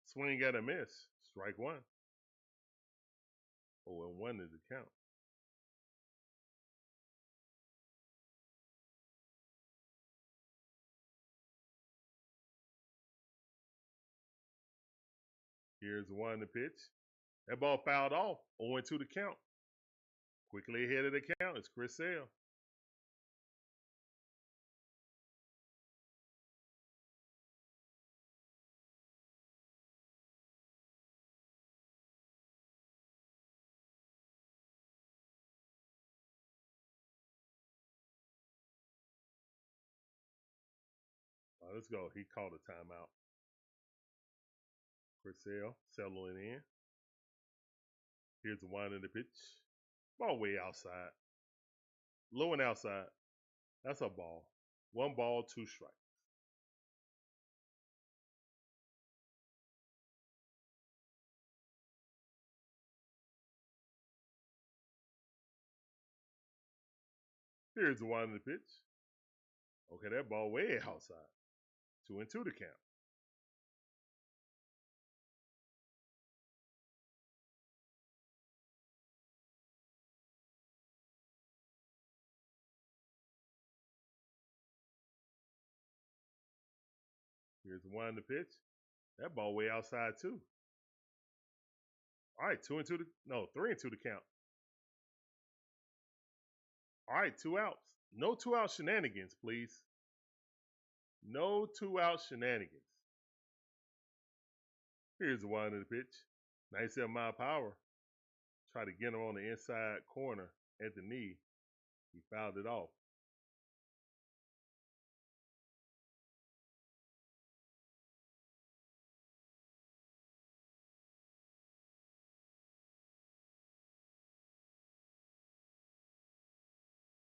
Swing at a miss. Strike one. 0-1 is the count. Here's one to pitch. That ball fouled off. 0-2 the count. Quickly ahead of the count is Chris Sale. Let's go. He called a timeout. Chris Sale settling in. Here's the wind of the pitch. Ball way outside. Low and outside. That's a ball. 1 ball, 2 strikes. Here's the wind of the pitch. Okay, that ball way outside. 2-2 to count. Here's the wind of the pitch. That ball way outside too. All right, 3-2 to count. All right, 2 outs. No 2-out shenanigans, please. No 2-out shenanigans. Here's the wind of the pitch. 97-mile power. Try to get him on the inside corner at the knee. He fouled it off.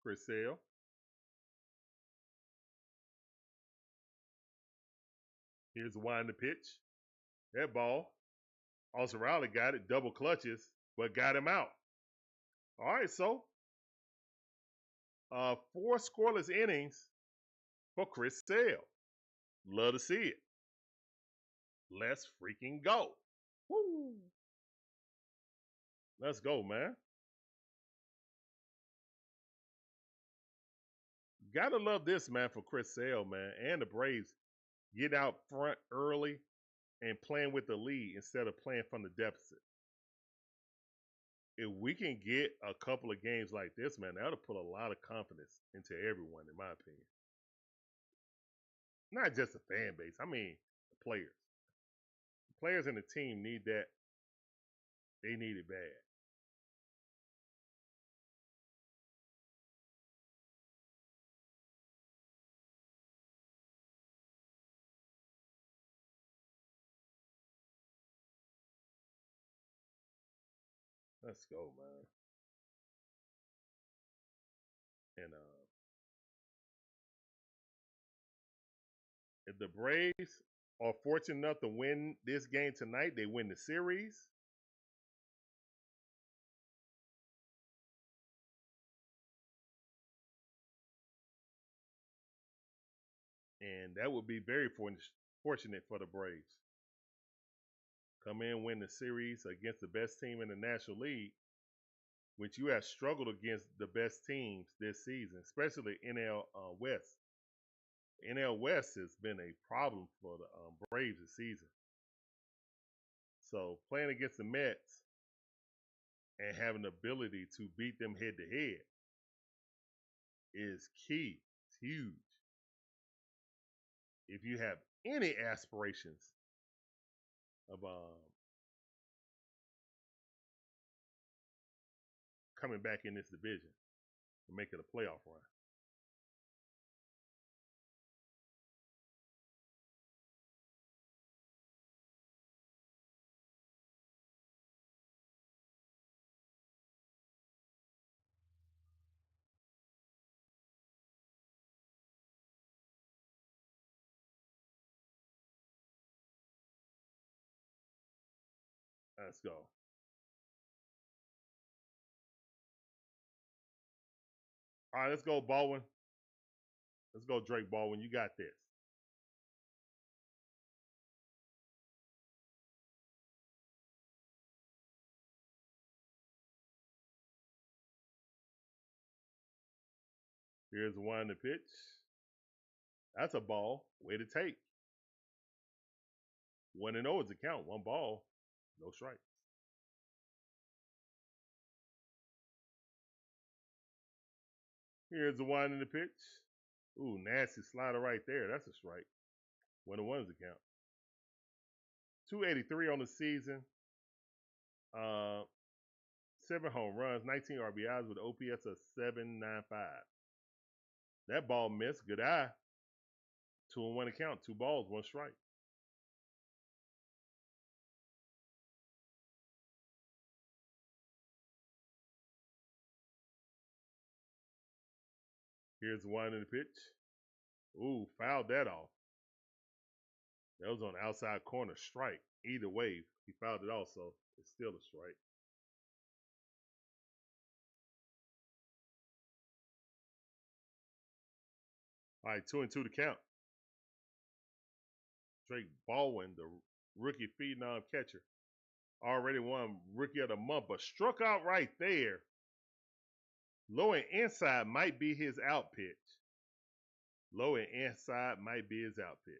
Chris Sale. Here's the wind of the pitch. That ball. Ozzie Albies got it. Double clutches, but got him out. All right, so 4 scoreless innings for Chris Sale. Love to see it. Let's freaking go. Woo. Let's go, man. Gotta love this, man, for Chris Sale, man, and the Braves get out front early and playing with the lead instead of playing from the deficit. If we can get a couple of games like this, man, that'll put a lot of confidence into everyone, in my opinion. Not just the fan base. I mean, the players. The players and the team need that. They need it bad. Let's go, man. And if the Braves are fortunate enough to win this game tonight, they win the series. And that would be very fortunate for the Braves. Come in, win the series against the best team in the National League, which you have struggled against the best teams this season, especially NL West. NL West has been a problem for the Braves this season. So playing against the Mets and having the ability to beat them head to head is key. It's huge. If you have any aspirations of coming back in this division and making a playoff run. Let's go. All right, let's go, Baldwin. Let's go, Drake Baldwin. You got this. Here's the one to pitch. That's a ball. Way to take. 1-0 is the count. One ball, no strikes. Here's the one in the pitch. Ooh, nasty slider right there. That's a strike. 1-1 is the count. 283 on the season. 7 home runs, 19 RBIs with OPS of 795. That ball missed. Good eye. 2-1 account. 2 balls, 1 strike. Here's the one in the pitch. Ooh, fouled that off. That was on the outside corner. Strike. Either way, he fouled it off, so it's still a strike. All right, 2-2 to count. Drake Baldwin, the rookie phenom catcher, already won Rookie of the Month, but struck out right there. Low and inside might be his out pitch. Low and inside might be his out pitch.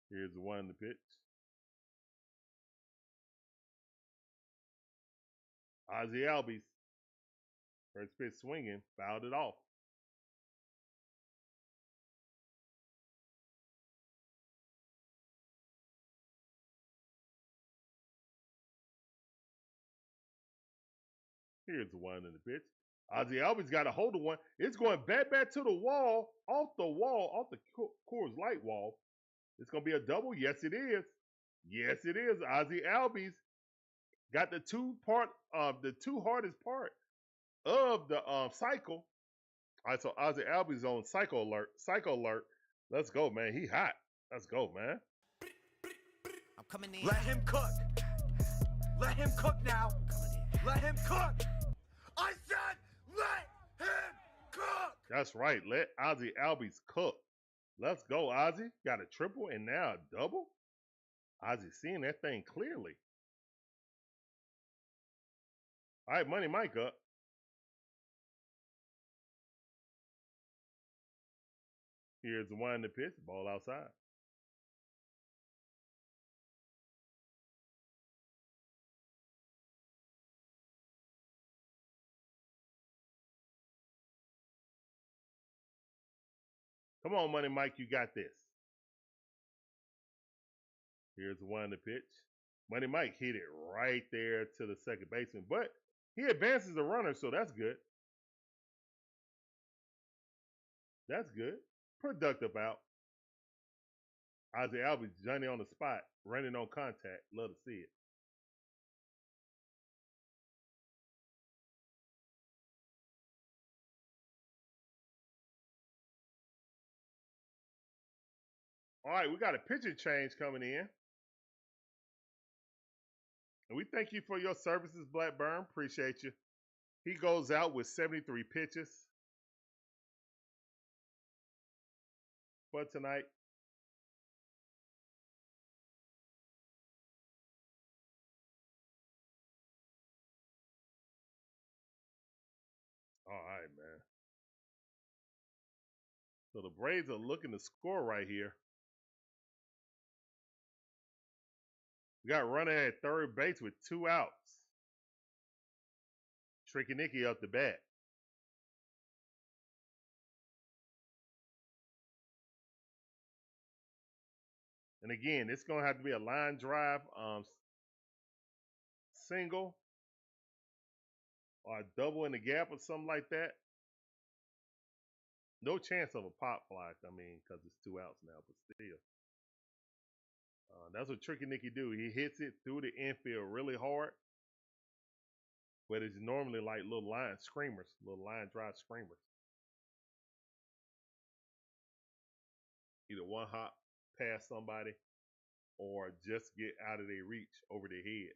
Here's the one in the pitch. Ozzie Albies, first pitch swinging, fouled it off. Here's the one in the pitch. Ozzie Albies got a hold of one. It's going back to the wall, off the Coors Light wall. It's going to be a double. Yes, it is. Yes, it is. Ozzie Albies got the two hardest part of the cycle. All right, so Ozzie Albies on cycle alert. Cycle alert. Let's go, man. He hot. Let's go, man. I'm coming in. Let him cook. Let him cook now. Let him cook. I said let him cook. That's right. Let Ozzie Albies cook. Let's go, Ozzie. Got a triple and now a double. Ozzie seeing that thing clearly. All right, Money Mike up. Here's the one in the pitch. Ball outside. Come on, Money Mike, you got this. Here's the one in the pitch. Money Mike hit it right there to the second baseman, but he advances the runner, so that's good. That's good. Productive out. Ozzie Albies, Johnny on the spot, running on contact. Love to see it. All right, we got a pitching change coming in. And we thank you for your services, Blackburn. Appreciate you. He goes out with 73 pitches for tonight. All right, man. So the Braves are looking to score right here. We got runner at third base with 2 outs. Tricky Nicky up the bat. And again, it's going to have to be a line drive single or a double in the gap or something like that. No chance of a pop fly, I mean, because it's 2 outs now, but still. That's what Tricky Nicky do. He hits it through the infield really hard. but it's normally like little line screamers, little line drive screamers. Either one hop past somebody or just get out of their reach over their head.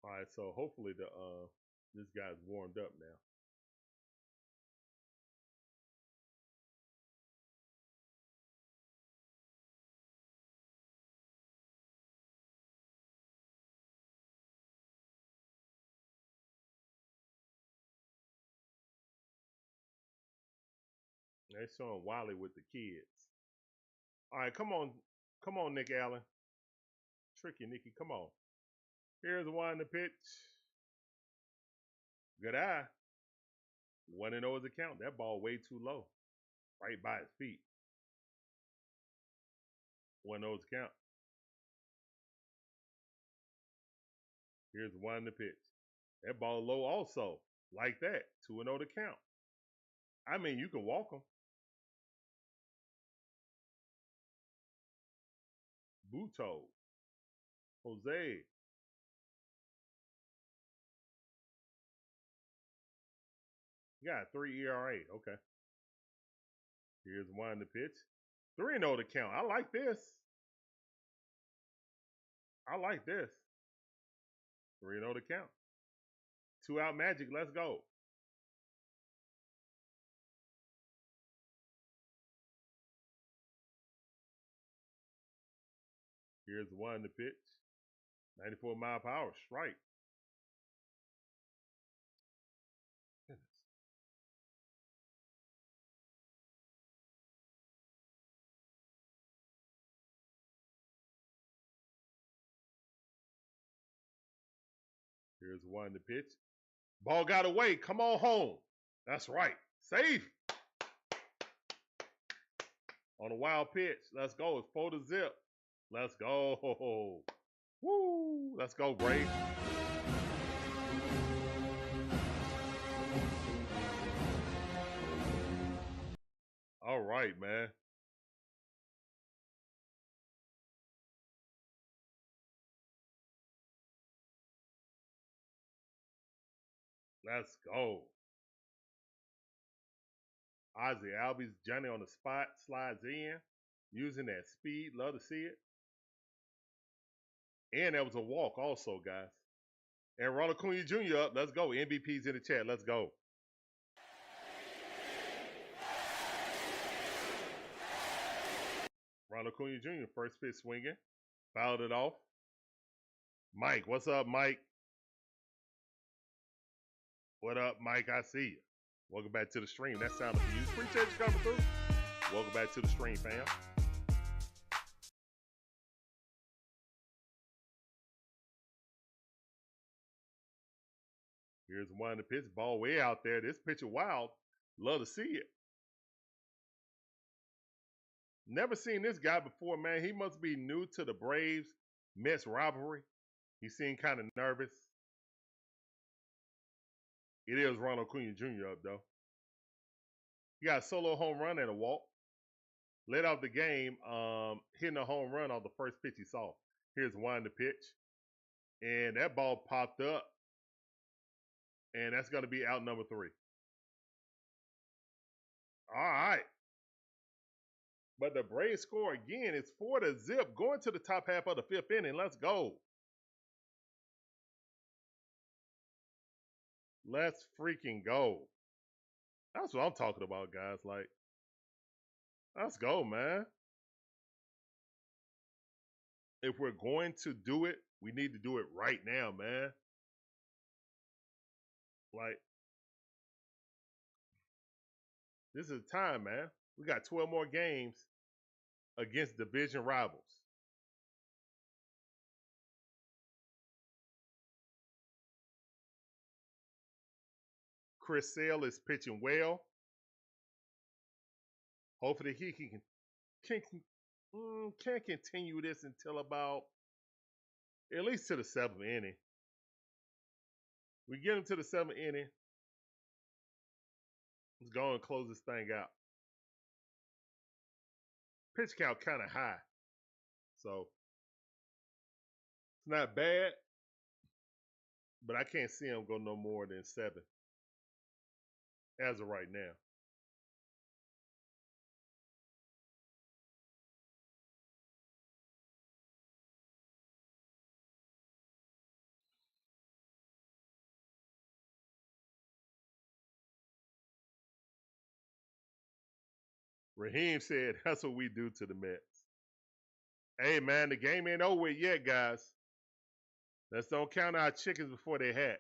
All right, so hopefully this guy's warmed up now. They're showing Wiley with the kids. All right, come on, Nick Allen. Tricky, Nicky, come on. Here's one to pitch. Good eye. 1-0 is the count. That ball way too low. Right by his feet. 1-0 is the count. Here's one to pitch. That ball low also. Like that. 2-0 to count. I mean, you can walk him. Buto. Jose. You got 3 ERA. Okay. Here's one to pitch. 3-0 to count. I like this. I like this. 3-0 to count. 2 out magic. Let's go. Here's one to pitch. 94 mile per hour. Strike. Goodness. Here's one to pitch. Ball got away. Come on home. That's right. Safe. On a wild pitch. Let's go. It's 4-0. Let's go. Woo. Let's go, Braves. All right, man. Let's go. Ozzie Albies, Johnny on the spot, slides in, using that speed. Love to see it. And that was a walk also, guys. And Ronald Acuna Jr. up. Let's go. MVP's in the chat. Let's go. Ronald Acuna Jr. first pitch swinging. Fouled it off. Mike, what's up, Mike? What up, Mike? I see you. Welcome back to the stream. That sounded for you. Appreciate you coming through. Welcome back to the stream, fam. Here's one to pitch. Ball way out there. This pitcher wild. Love to see it. Never seen this guy before, man. He must be new to the Braves Mets rivalry. He seemed kind of nervous. It is Ronald Acuna Jr. up, though. He got a solo home run and a walk. Led off the game, hitting a home run on the first pitch he saw. Here's one to pitch. And that ball popped up. And that's going to be out number 3. All right. But the Braves score again. It's 4-0. Going to the top half of the 5th inning. Let's go. Let's freaking go. That's what I'm talking about, guys. Like, let's go, man. If we're going to do it, we need to do it right now, man. Like, this is time, man. We got 12 more games against division rivals. Chris Sale is pitching well. Hopefully he can continue this until about at least to the 7th inning. We get him to the 7th inning. Let's go and close this thing out. Pitch count kind of high, so it's not bad, but I can't see him go no more than 7 as of right now. Raheem said, that's what we do to the Mets. Hey, man, the game ain't over yet, guys. Let's don't count our chickens before they hatch.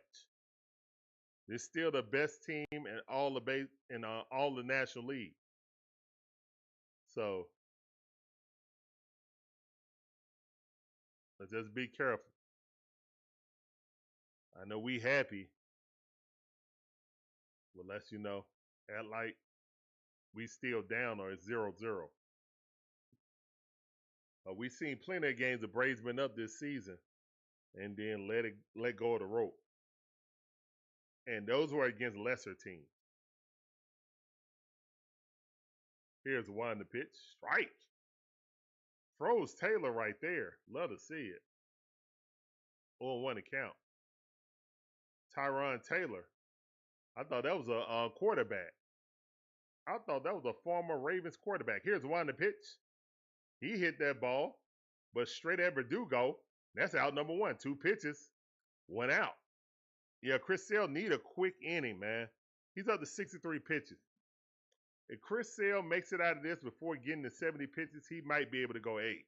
They're still the best team in all the National League. So let's just be careful. I know we happy, but let's act like we still down or it's 0-0. We've seen plenty of games the Braves been up this season and then let go of the rope. And those were against lesser teams. Here's one to pitch. Strike. Froze Taylor right there. Love to see it. 0-1 to count. Tyron Taylor. I thought that was a quarterback. I thought that was a former Ravens quarterback. Here's one to pitch. He hit that ball, but straight at Verdugo. That's out number 1. 2 pitches, 1 out. Yeah, Chris Sale need a quick inning, man. He's up to 63 pitches. If Chris Sale makes it out of this before getting to 70 pitches, he might be able to go 8.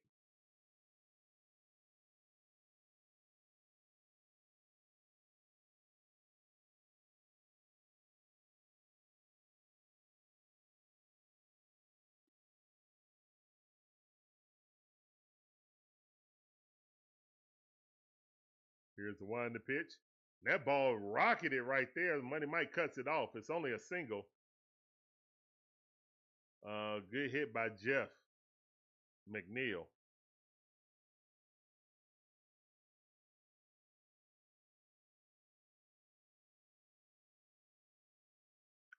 Here's the one to pitch. That ball rocketed right there. Money Mike cuts it off. It's only a single. Good hit by Jeff McNeil.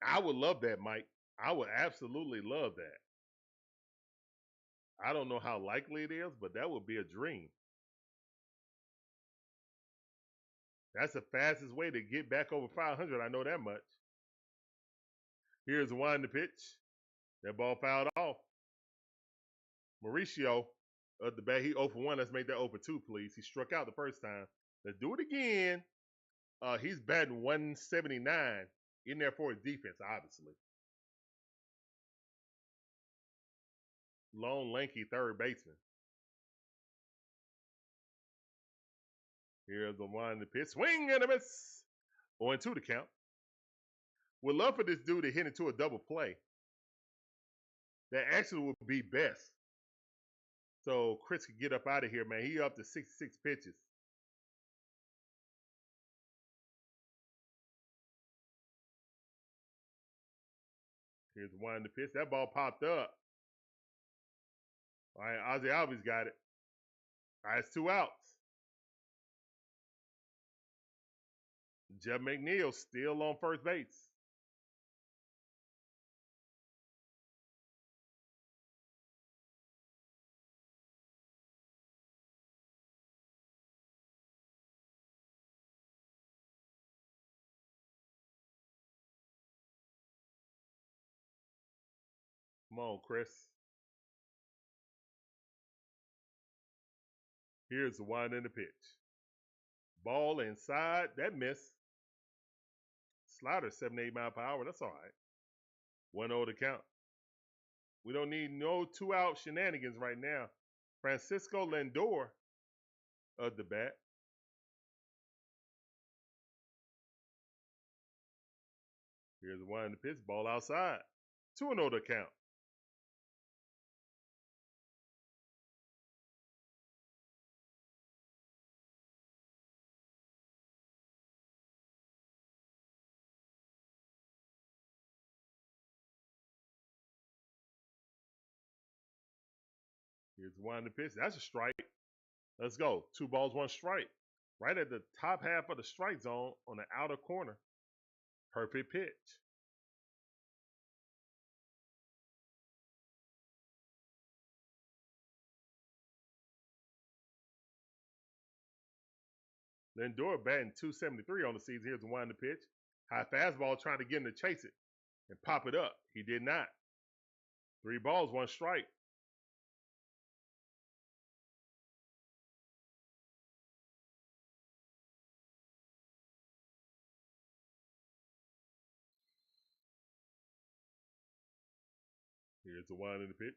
I would love that, Mike. I would absolutely love that. I don't know how likely it is, but that would be a dream. That's the fastest way to get back over 500. I know that much. Here's one to pitch. That ball fouled off. Mauricio at the bat. He 0 for 1. Let's make that 0 for 2, please. He struck out the first time. Let's do it again. He's batting 179. In there for his defense, obviously. Long, lanky third baseman. Here's the one to pitch. Swing and a miss. 0-2 to count. Would love for this dude to hit into a double play. That actually would be best. So Chris could get up out of here, man. He up to 66 pitches. Here's one to pitch. That ball popped up. All right, Ozzie Albies got it. All right, it's 2 outs. Jeff McNeil still on first base. Come on, Chris. Here's the one in the pitch. Ball inside. That miss. Slider 78 mile per hour. That's all right. 1-0 to count. We don't need no 2-out shenanigans right now. Francisco Lindor of the bat. Here's the one in the pitch. Ball outside. 2-0 to count. Here's the 1 pitch. That's a strike. Let's go. 2 balls, 1 strike. Right at the top half of the strike zone on the outer corner. Perfect pitch. Lindor batting .273 on the season. Here's the 1 pitch. High fastball trying to get him to chase it and pop it up. He did not. 3 balls, 1 strike. Here's the 1 pitch.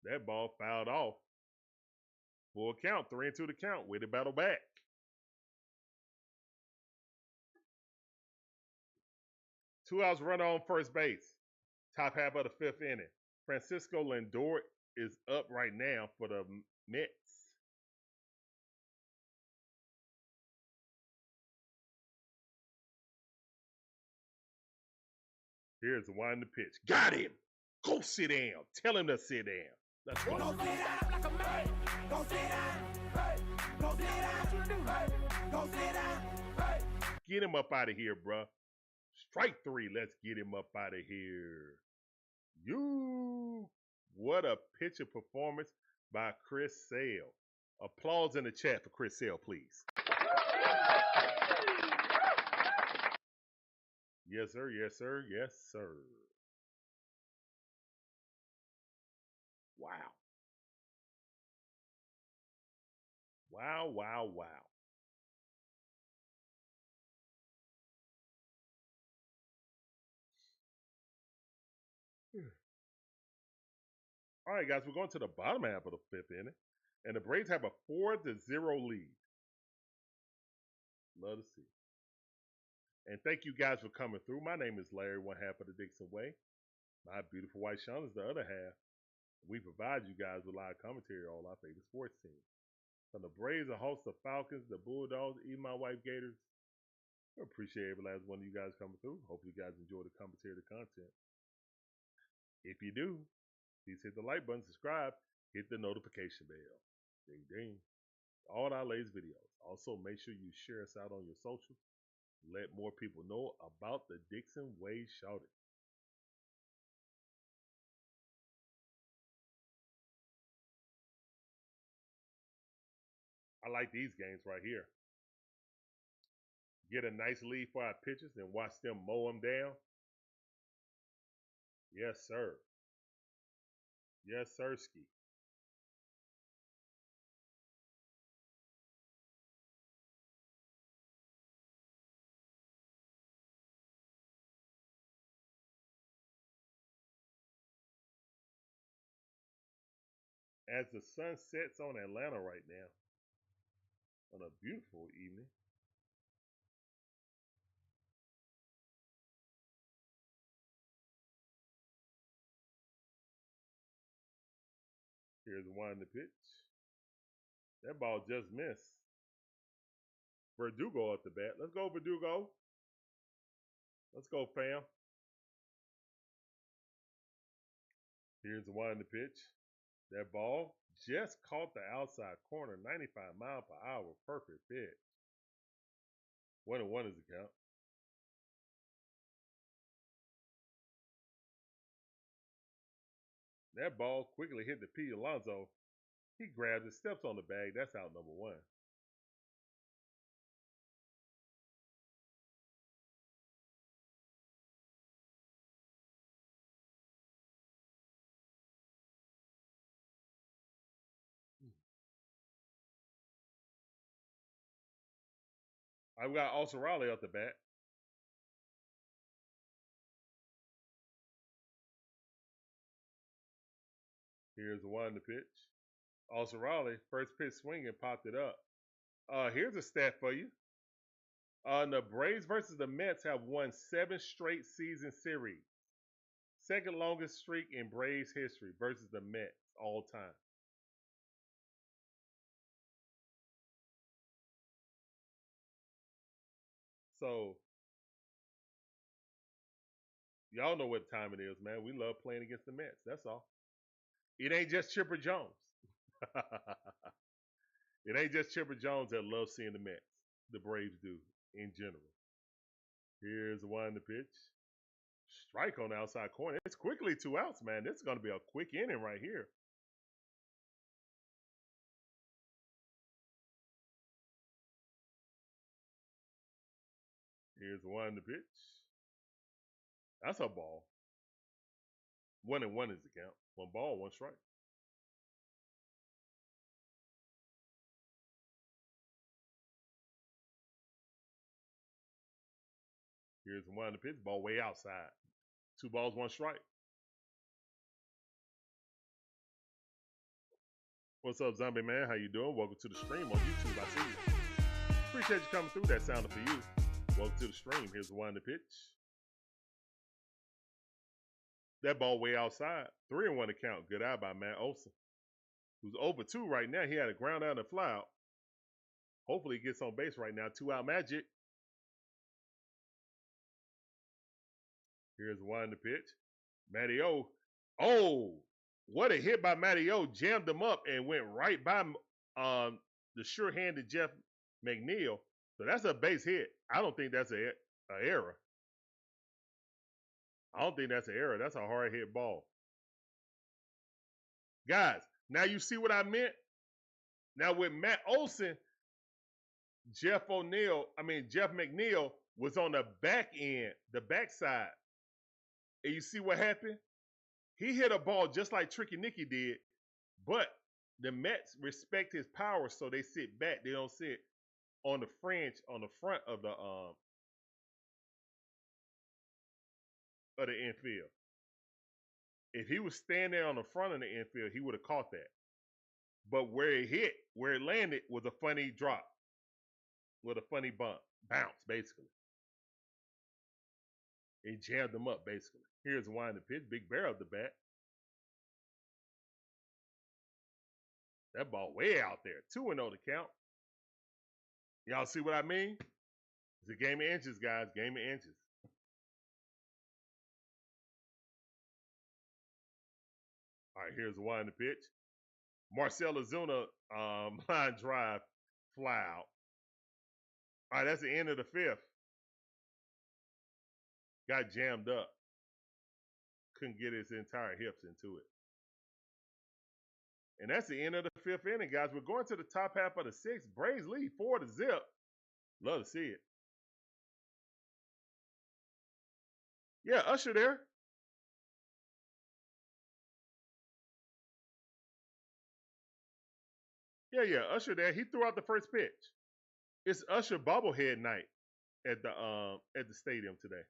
That ball fouled off. Full count, 3-2 the count. Way to battle back. Two outs, runner on first base. Top half of the 5th inning. Francisco Lindor is up right now for the Mets. Here's the 1 pitch. Got him. Go sit down. Tell him to sit down. Let's go. Go sit down like a man. Go sit down. Hey. Go sit down. Hey. Go sit down. Hey. Get him up out of here, bruh. Strike 3. Let's get him up out of here. What a pitcher performance by Chris Sale. Applause in the chat for Chris Sale, please. Yes, sir. Yes, sir. Yes, sir. Wow. Wow, wow, wow. All right, guys, we're going to the bottom half of the 5th inning, and the Braves have a 4-0 lead. Love to see. And thank you guys for coming through. My name is Larry, one half of the Dixon Way. My beautiful wife, Shawn, is the other half. We provide you guys with live commentary on all our favorite sports teams. From the Braves, the Hawks, the Falcons, the Bulldogs, even my wife, Gators. I appreciate every last one of you guys coming through. Hope you guys enjoy the commentary, the content. If you do, please hit the like button, subscribe, hit the notification bell. Ding, ding. All our latest videos. Also, make sure you share us out on your socials. Let more people know about the Dixon Way Shouting. I like these games right here. Get a nice lead for our pitchers and watch them mow them down. Yes, sir. Yes, sirski. As the sun sets on Atlanta right now, on a beautiful evening. Here's one to pitch. That ball just missed. Verdugo at the bat. Let's go, Verdugo. Let's go, fam. Here's the one to pitch. That ball just caught the outside corner, 95 miles per hour. Perfect pitch. 1-1 is the count. That ball quickly hit the P. Alonso. He grabs it, steps on the bag. That's out number 1. I've got Olson at the bat. Here's the one to pitch. Olson, first pitch swinging, popped it up. Here's a stat for you. The Braves versus the Mets have won 7 straight season series. Second longest streak in Braves history versus the Mets all time. So, y'all know what time it is, man. We love playing against the Mets. That's all. It ain't just Chipper Jones. It ain't just Chipper Jones that loves seeing the Mets. The Braves do in general. Here's the one to pitch. Strike on the outside corner. It's quickly 2 outs, man. This is going to be a quick inning right here. Here's the one to pitch. That's a ball. 1-1 is the count. 1 ball, 1 strike. Here's the one to pitch. Ball way outside. 2 balls, 1 strike. What's up, Zombie Man? How you doing? Welcome to the stream on YouTube. I see you. Appreciate you coming through. That sounded for you. Welcome to the stream. Here's the one to pitch. That ball way outside. 3-1 to count. Good eye by Matt Olson, who's over 2 right now. He had a ground out and a fly out. Hopefully he gets on base right now. 2 out magic. Here's one to pitch. Matty O. Oh, what a hit by Matty O. Jammed him up and went right by the sure-handed Jeff McNeil. So that's a base hit. I don't think that's an error. I don't think that's an error. That's a hard hit ball. Guys, now you see what I meant? Now with Matt Olson, Jeff McNeil was on the back end, the backside. And you see what happened? He hit a ball just like Tricky Nicky did, but the Mets respect his power, so they sit back. They don't sit on the fringe, on the front of the infield. If he was standing there on the front of the infield, he would have caught that. But where it hit, where it landed, was a funny drop, with a funny bounce, basically. It jammed him up, basically. Here's one to pitch. Big Bear up the bat. That ball way out there. 2-0 to count. Y'all see what I mean? It's a game of inches, guys. Game of inches. All right, here's one to pitch. Marcell Ozuna, line drive, fly out. All right, that's the end of the 5th. Got jammed up. Couldn't get his entire hips into it. And that's the end of the 5th inning, guys. We're going to the top half of the 6th. Braves lead 4-0. Love to see it. Yeah, Usher there. Yeah, Usher there. He threw out the first pitch. It's Usher bobblehead night at the stadium today.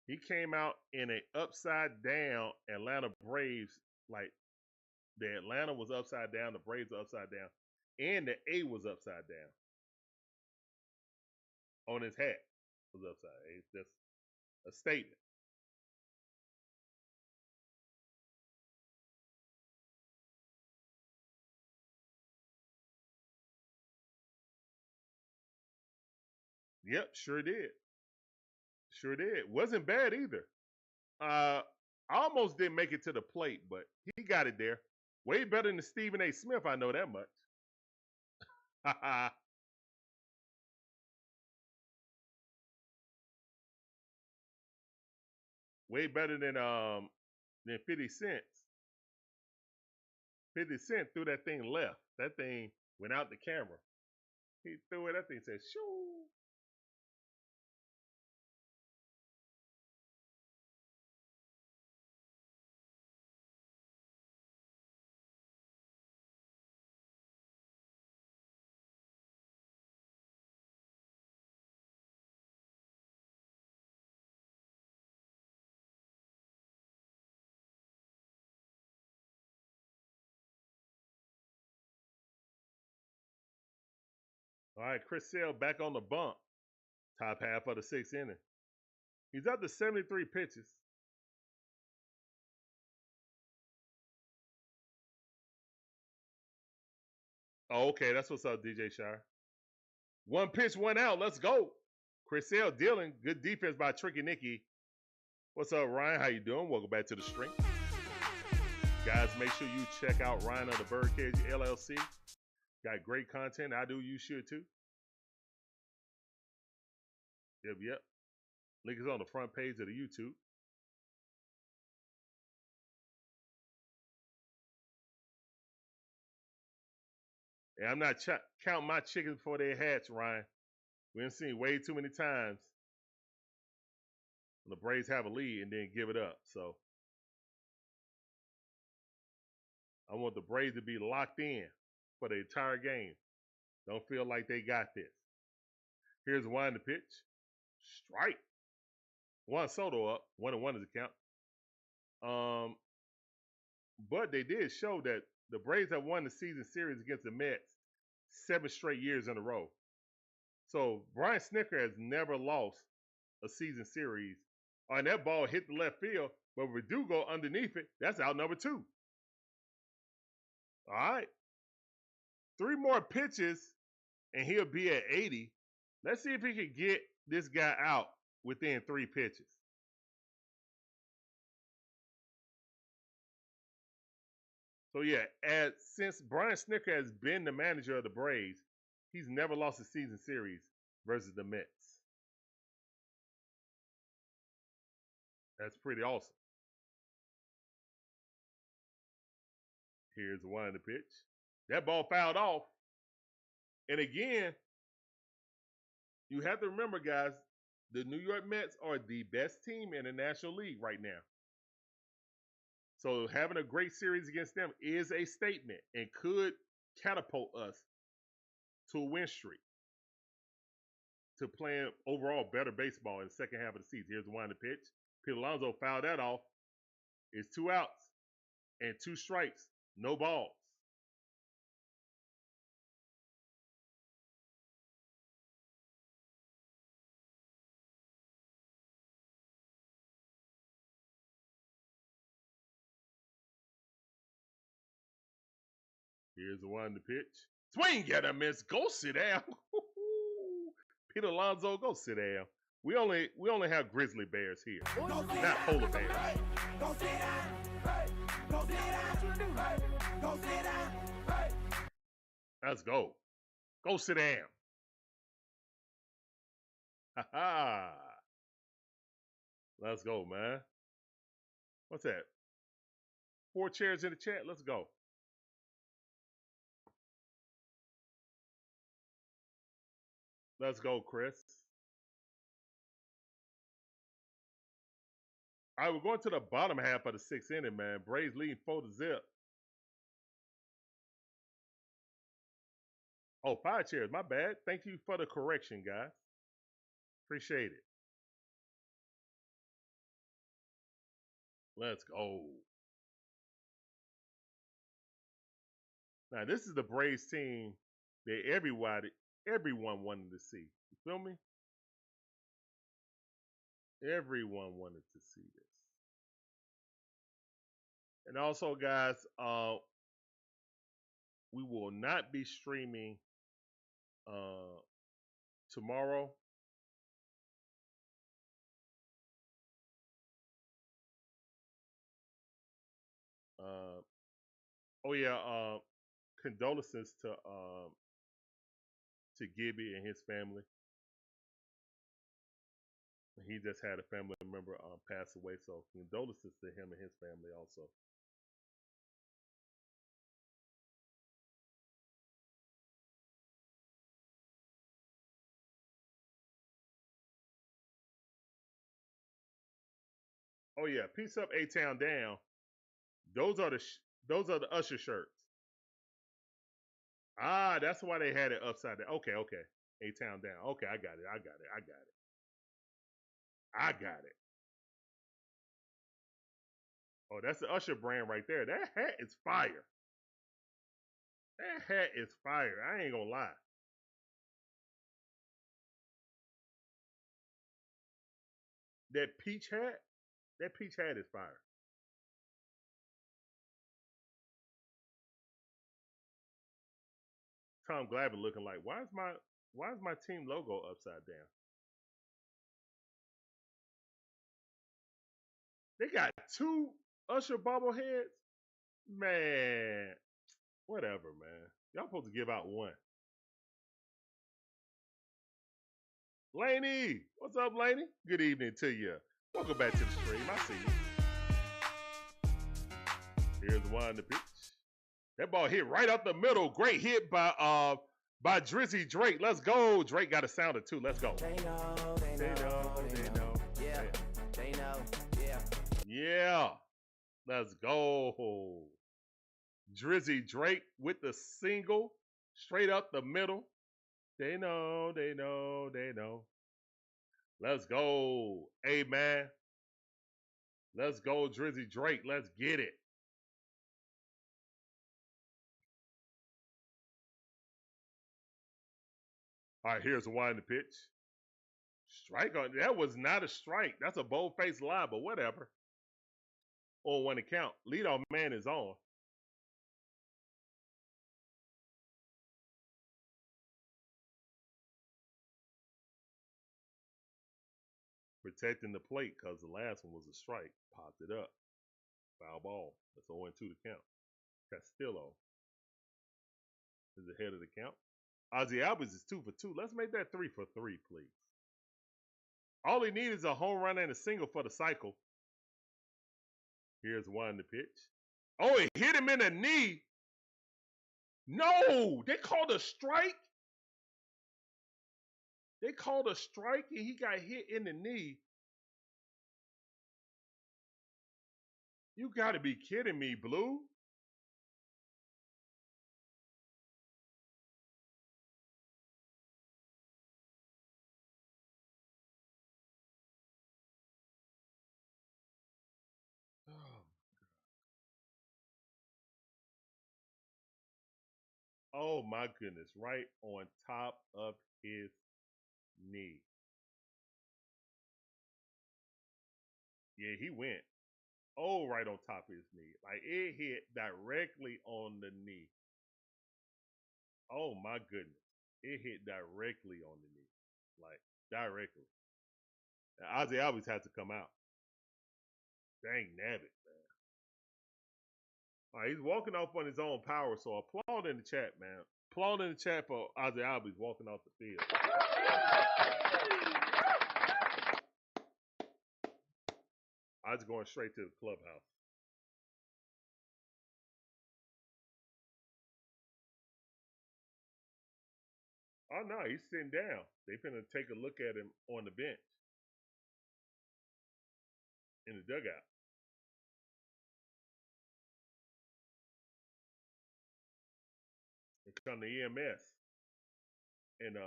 He came out in an upside down Atlanta Braves, like the Atlanta was upside down, the Braves were upside down, and the A was upside down. On his hat was upside. It's just a statement. Yep, sure did. Sure did. Wasn't bad either. I almost didn't make it to the plate, but he got it there. Way better than Stephen A. Smith, I know that much. Way better than 50 Cent. 50 Cent threw that thing left. That thing went out the camera. He threw it, that thing said, shoo. All right, Chris Sale back on the bump. Top half of the 6th inning. He's up to 73 pitches. Oh, okay, that's what's up, DJ Shire. 1 pitch, 1 out. Let's go. Chris Sale dealing. Good defense by Tricky Nicky. What's up, Ryan? How you doing? Welcome back to the stream. Guys, make sure you check out Ryan of the Birdcage LLC. Got great content. I do. You should too. Yep. Link is on the front page of the YouTube. And I'm not counting my chickens before they hatch, Ryan. We done seen way too many times when the Braves have a lead and then give it up. So I want the Braves to be locked in for the entire game. Don't feel like they got this. Here's one to pitch. Strike. Juan Soto up. 1-1 is the count. But they did show that the Braves have won the season series against the Mets 7 straight years in a row. So Brian Snitker has never lost a season series. And that ball hit the left field, but if we do go underneath it, that's out number 2. All right. 3 more pitches, and he'll be at 80. Let's see if he can get this guy out within 3 pitches. So yeah, since Brian Snitker has been the manager of the Braves, he's never lost a season series versus the Mets. That's pretty awesome. Here's one to pitch. That ball fouled off. And again, you have to remember, guys, the New York Mets are the best team in the National League right now. So having a great series against them is a statement and could catapult us to a win streak, to playing overall better baseball in the second half of the season. Here's one to pitch. Pete Alonso fouled that off. It's 2 outs and 2 strikes, no balls. Here's the one to pitch. Swing at him, miss. Go sit down. Peter Alonso, go sit down. We only have grizzly bears here, not polar bears. Go sit down. Hey, go sit down. Hey, go sit down. Hey. Let's go. Go sit down. Ha ha. Let's go, man. What's that? 4 chairs in the chat. Let's go. Let's go, Chris. All right, we're going to the bottom half of the 6th inning, man. Braves leading 4-0. Oh, 5 chairs. My bad. Thank you for the correction, guys. Appreciate it. Let's go. Now, this is the Braves team that everyone wanted to see. You feel me? Everyone wanted to see this. And also, guys, we will not be streaming tomorrow. Condolences to Gibby and his family. He just had a family member pass away, so condolences to him and his family also. Oh yeah, Peace Up, A-Town Down. Those are the Usher shirts. Ah, that's why they had it upside down. Okay. A-Town Down. Okay, I got it. Oh, that's the Usher brand right there. That hat is fire. I ain't gonna lie. That peach hat is fire. Tom Glavine looking like, why is my team logo upside down? They got 2 Usher bobbleheads? Man, whatever, man. Y'all supposed to give out 1. Laney, what's up, Laney? Good evening to you. Welcome back to the stream. I see you. Here's one in the pitch. That ball hit right up the middle. Great hit by Drizzy Drake. Let's go. Drake got a sounder too. Let's go. They know, they know. Yeah, they know, yeah. Yeah. Let's go. Drizzy Drake with the single straight up the middle. They know, they know, they know. Let's go. Hey, man. Let's go, Drizzy Drake. Let's get it. All right, here's the one in the pitch. Strike on. That was not a strike. That's a bold-faced lie, but whatever. On 1 account. Leadoff man is on. Protecting the plate because the last one was a strike. Popped it up. Foul ball. That's 0-2 to count. Castillo is ahead of the count. Ozzie Albies is 2 for 2. Let's make that 3 for 3, please. All he needs is a home run and a single for the cycle. Here's one in the pitch. Oh, it hit him in the knee. No, they called a strike. They called a strike and he got hit in the knee. You got to be kidding me, Blue. Oh my goodness, right on top of his knee. Yeah, he went. Oh, right on top of his knee. Like it hit directly on the knee. Oh my goodness. It hit directly on the knee. Like directly. Now, Ozzie Albies had to come out. Dang nabbit, man. All right, he's walking off on his own power, so applaud in the chat, man. Applaud in the chat for Ozzie Albies walking off the field. I was going straight to the clubhouse. Oh no, he's sitting down. They finna take a look at him on the bench in the dugout. And come to EMS. And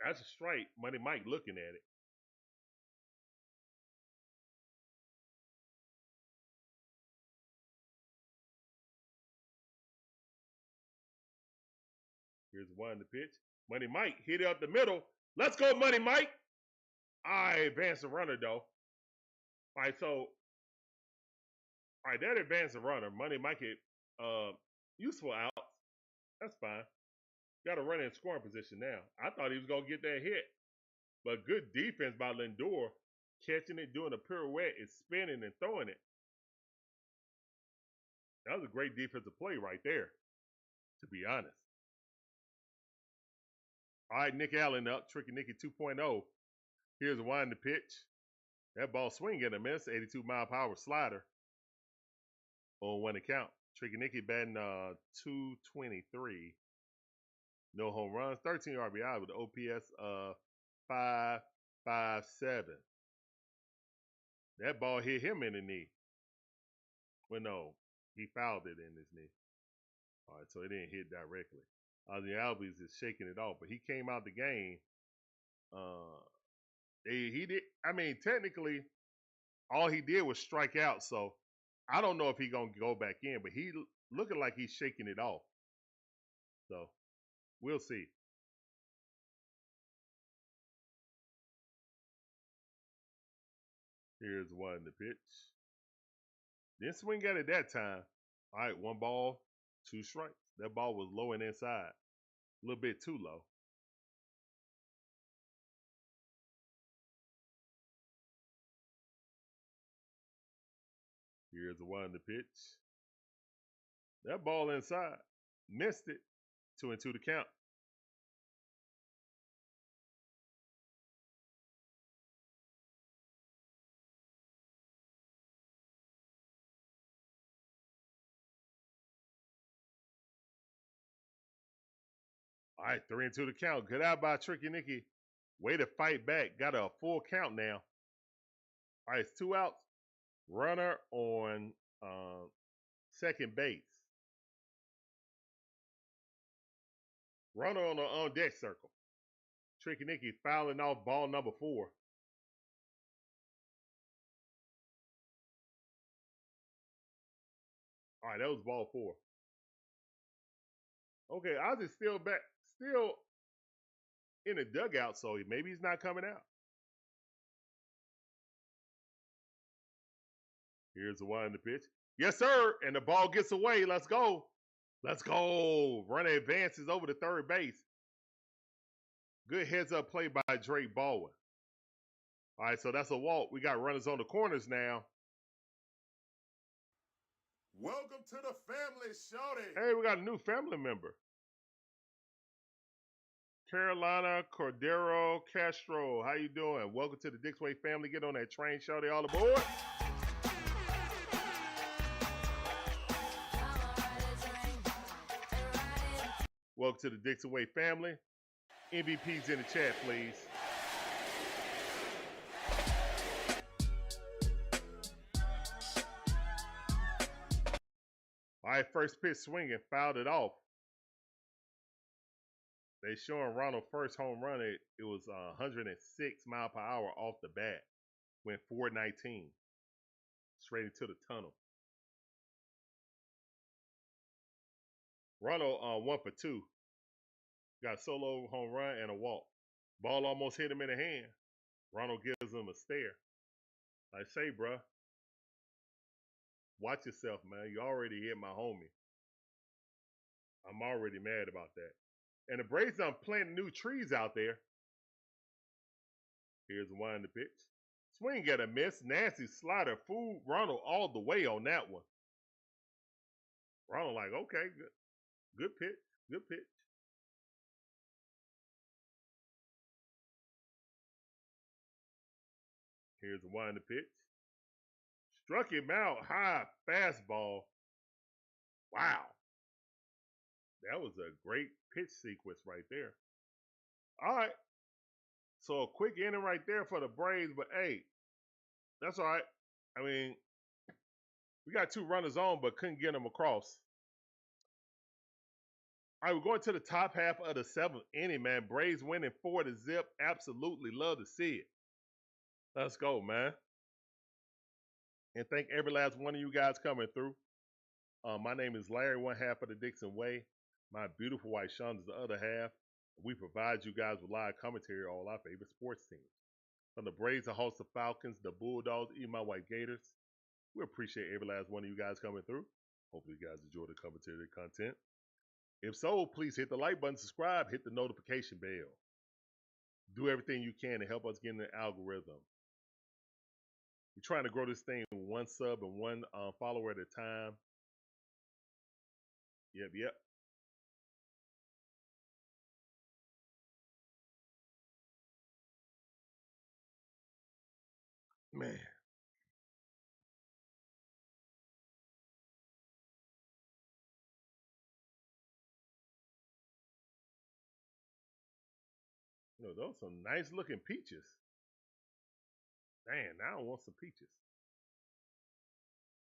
that's a strike. Money Mike looking at it. Here's one in the pitch. Money Mike hit it up the middle. Let's go, Money Mike. I advance the runner though. All right, so that advanced the runner. Money Mike hit useful outs. That's fine. Got a runner in scoring position now. I thought he was gonna get that hit. But good defense by Lindor, catching it, doing a pirouette, and spinning and throwing it. That was a great defensive play right there, to be honest. All right, Nick Allen up, Tricky Nicky 2.0. Here's one in the pitch. That ball swing and a miss, 82 mile per hour slider on 1 account. Tricky Nicky batting 223. No home runs, 13 RBI with OPS 557. That ball hit him in the knee. Well, no, he fouled it in his knee. All right, so it didn't hit directly. Ozzie Albies is shaking it off, but he came out the game. He did. I mean, technically, all he did was strike out. So I don't know if he's gonna go back in, but he looking like he's shaking it off. So we'll see. Here's one in the pitch. Didn't swing at it that time. All right, 1 ball, 2 strikes. That ball was low and inside. A little bit too low. Here's the 1-2 pitch. That ball inside. Missed it. 2-2 to count. All right, 3-2 to count. Good out by Tricky Nicky. Way to fight back. Got a full count now. All right, it's 2 outs. Runner on second base. Runner on the on deck circle. Tricky Nicky fouling off ball number 4. All right, that was ball 4. Okay, Ozzie's still back, still in the dugout, so maybe he's not coming out. Here's the 1-2 pitch. Yes, sir. And the ball gets away. Let's go. Let's go. Runner advances over to third base. Good heads-up play by Drake Baldwin. All right, so that's a walk. We got runners on the corners now. Welcome to the family, shorty. Hey, we got a new family member. Carolina Cordero Castro. How you doing? Welcome to the Dixway family. Get on that train, shorty. All aboard. Welcome to the Dixway family. MVPs in the chat, please. All right, first pitch swinging, fouled it off. They showing Ronald first home run. It was 106 mile per hour off the bat. Went 419. Straight into the tunnel. Ronald 1 for 2. Got a solo home run and a walk. Ball almost hit him in the hand. Ronald gives him a stare. I say, bruh, watch yourself, man. You already hit my homie. I'm already mad about that. And the Braves done planting new trees out there. Here's the 1-2 pitch. Swing at a miss. Nasty slider. Fooled Ronald all the way on that one. Ronald like, okay, good. Good pitch. Good pitch. Here's the 1-2 pitch. Struck him out. High fastball. Wow. That was a great pitch sequence right there. All right. So a quick inning right there for the Braves, but hey, that's all right. I mean, we got 2 runners on, but couldn't get them across. All right, we're going to the top half of the 7th inning, man. Braves winning 4-0. Absolutely love to see it. Let's go, man. And thank every last one of you guys coming through. My name is Larry, one half of the Dixon Way. My beautiful wife, Sean, is the other half. We provide you guys with live commentary on all our favorite sports teams. From the Braves, the Hawks, the Falcons, the Bulldogs, even my white Gators. We appreciate every last one of you guys coming through. Hopefully you guys enjoy the commentary content. If so, please hit the like button, subscribe, hit the notification bell. Do everything you can to help us get in the algorithm. We're trying to grow this thing 1 sub and 1 follower at a time. Yep. Man. You know, those are some nice looking peaches. Man, now I want some peaches.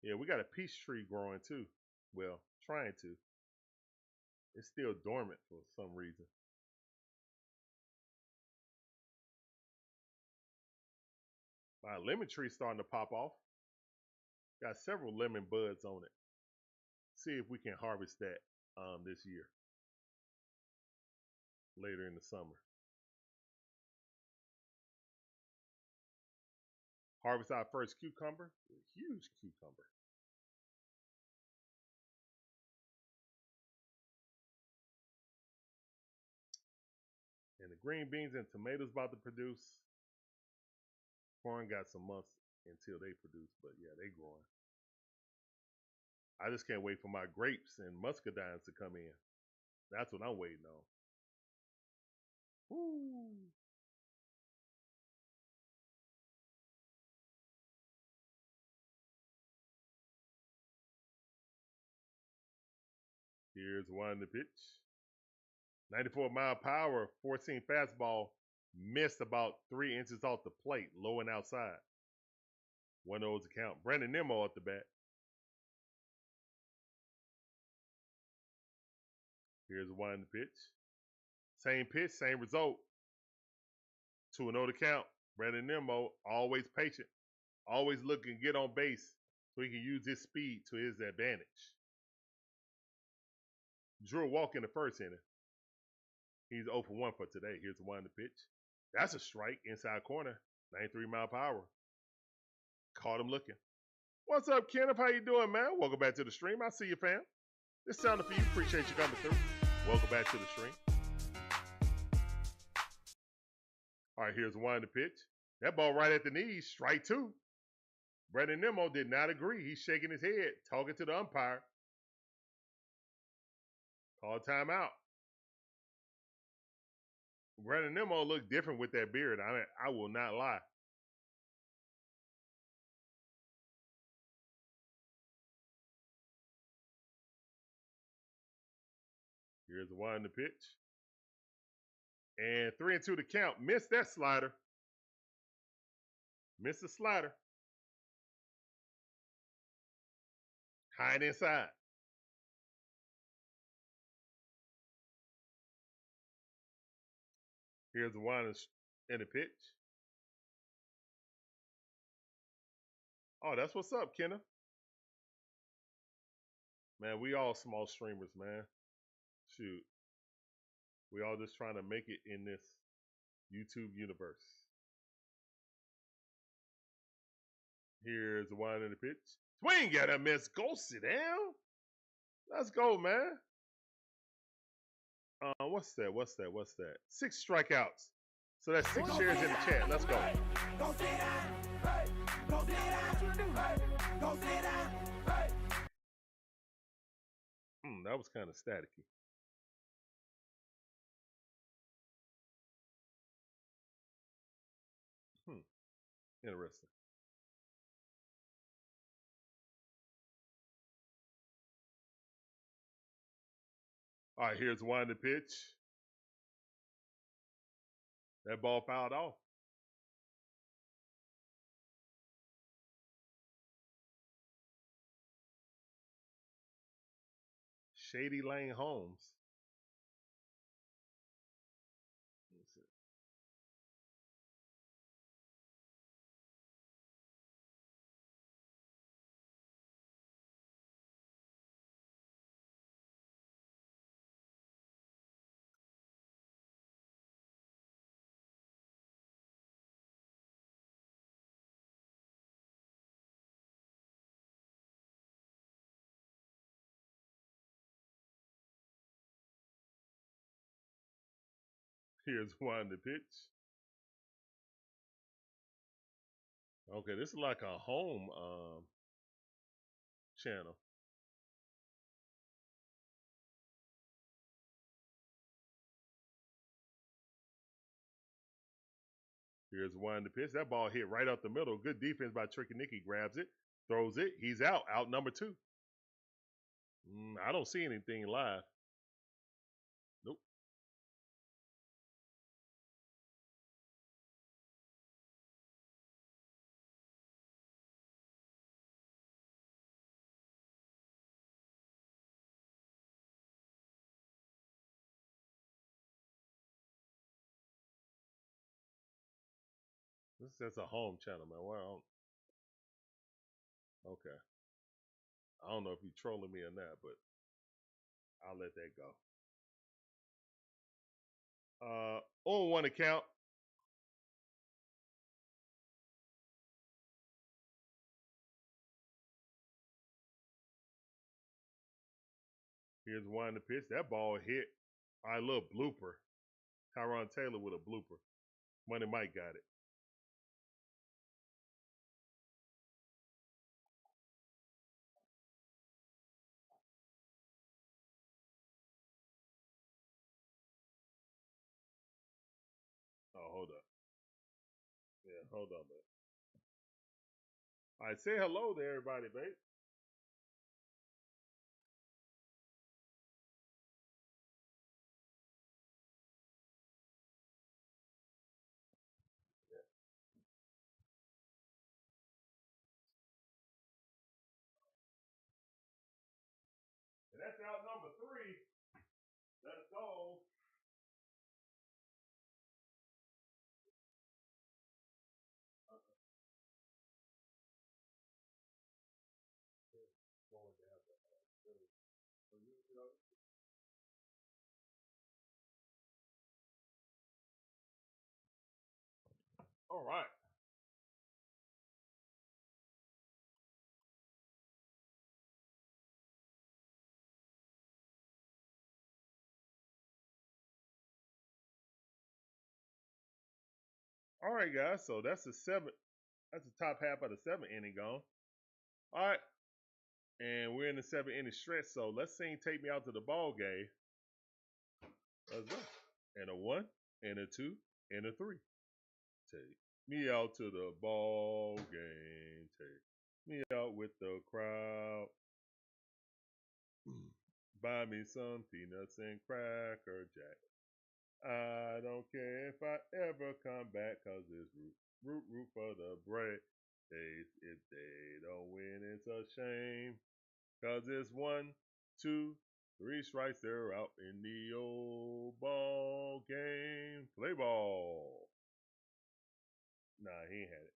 Yeah, we got a peach tree growing too. Well, trying to. It's still dormant for some reason. My lemon tree starting to pop off. Got several lemon buds on it. See if we can harvest that this year. Later in the summer. Harvest our first cucumber. A huge cucumber. And the green beans and tomatoes about to produce. Corn got some months until they produce, but yeah, they growing. I just can't wait for my grapes and muscadines to come in. That's what I'm waiting on. Woo. Here's one to pitch. 94-mile power, 14 fastball, missed about 3 inches off the plate, low and outside. 1-0 to count. Brandon Nimmo at the bat. Here's one to pitch. Same pitch, same result. 2-0 to count. Brandon Nimmo, always patient, always looking to get on base so he can use his speed to his advantage. Drew a walk in the first inning. He's 0 for 1 for today. Here's the one to pitch. That's a strike, inside corner, 93-mile power. Caught him looking. What's up, Kenneth? How you doing, man? Welcome back to the stream. I see you, fam. This sounded for you. Appreciate you coming through. Welcome back to the stream. All right, here's one to pitch. That ball right at the knees, strike 2. Brandon Nimmo did not agree. He's shaking his head, talking to the umpire. Call timeout. Brandon Nimmo looked different with that beard. I will not lie. Here's one to pitch. And 3-2 to count. Missed that slider. Missed the slider. High and inside. Here's the one in the pitch. Oh, that's what's up, Kenna. Man, we all small streamers, man. Shoot. We all just trying to make it in this YouTube universe. Here's the one in the pitch. Swing at a miss. Go sit down. Let's go, man. What's that? 6 strikeouts. So that's 6 shares in the chat. Let's go. Go sit down. Hey. Go sit down. Hey. Go sit down. Hey. That was kind of staticky. Interesting. All right, here's one to pitch. That ball fouled off. Shady Lane Holmes. Let's see. Here's one to pitch. Okay, this is like a home channel. Here's one to pitch. That ball hit right out the middle. Good defense by Tricky Nicky. Grabs it, throws it. He's out. Out number 2. I don't see anything live. Nope. That's a home channel, man. Well, okay. I don't know if you're trolling me or not, but I'll let that go. 0-1 account. Here's one to pitch. That ball hit. All right, little blooper. Tyron Taylor with a blooper. Money Mike got it. Hold on, man. All right, say hello to everybody, babe. And that's out number 3. Let's go. All right. All right, guys. So that's the 7th. That's the top half of the 7th inning gone. All right. And we're in the 7th inning stretch. So let's sing Take Me Out to the Ball Game. Let's go. And a 1, and a 2, and a 3. Take me out to the ball game. Take me out with the crowd. Buy me some peanuts and Cracker Jack. I don't care if I ever come back, cause it's root for the break. If they don't win, it's a shame. Cause it's 1, 2, 3 strikes, they're out in the old ball game. Play ball. Nah, he ain't had it.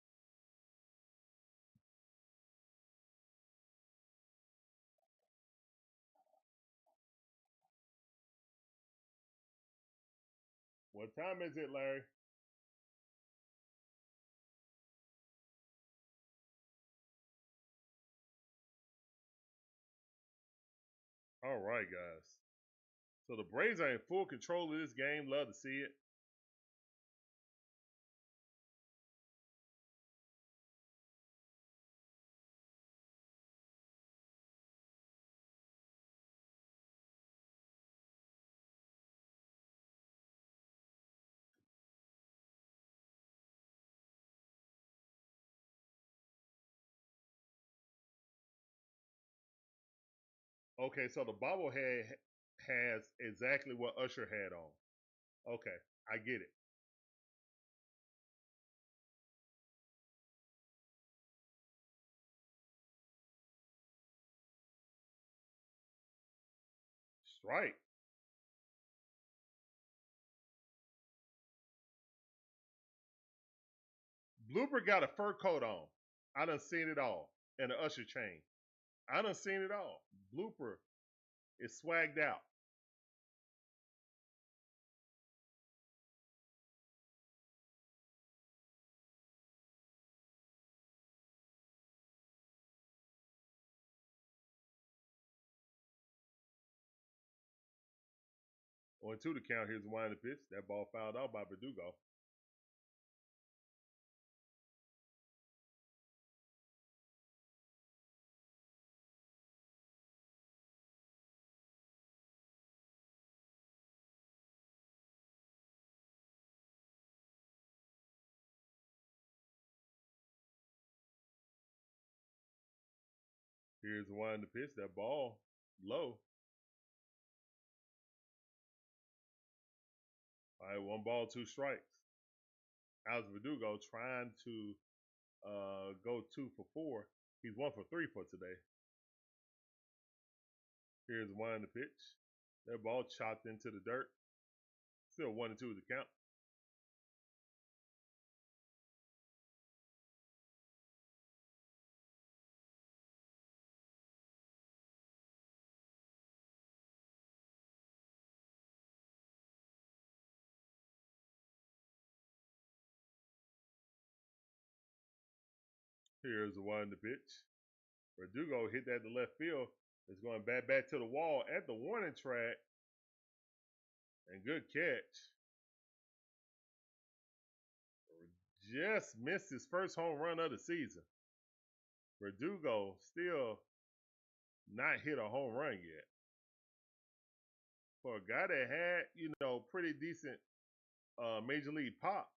What time is it, Larry? All right, guys. So the Braves are in full control of this game. Love to see it. Okay, so the bobblehead has exactly what Usher had on. Okay, I get it. Strike. Blooper got a fur coat on. I done seen it all. And an Usher chain. I done seen it all. Blooper is swagged out. On 2 to count, here's the wind pitch. That ball fouled out by Verdugo. Here's the wind pitch. That ball low. All right, 1 ball, 2 strikes. Alex Verdugo trying to go 2 for 4. He's 1 for 3 for today. Here's the wind pitch. That ball chopped into the dirt. Still 1-2 is the count. Here's the wind pitch. Verdugo hit that to left field. It's going back to the wall at the warning track. And good catch. Just missed his first home run of the season. Verdugo still not hit a home run yet. For a guy that had, pretty decent major league pop,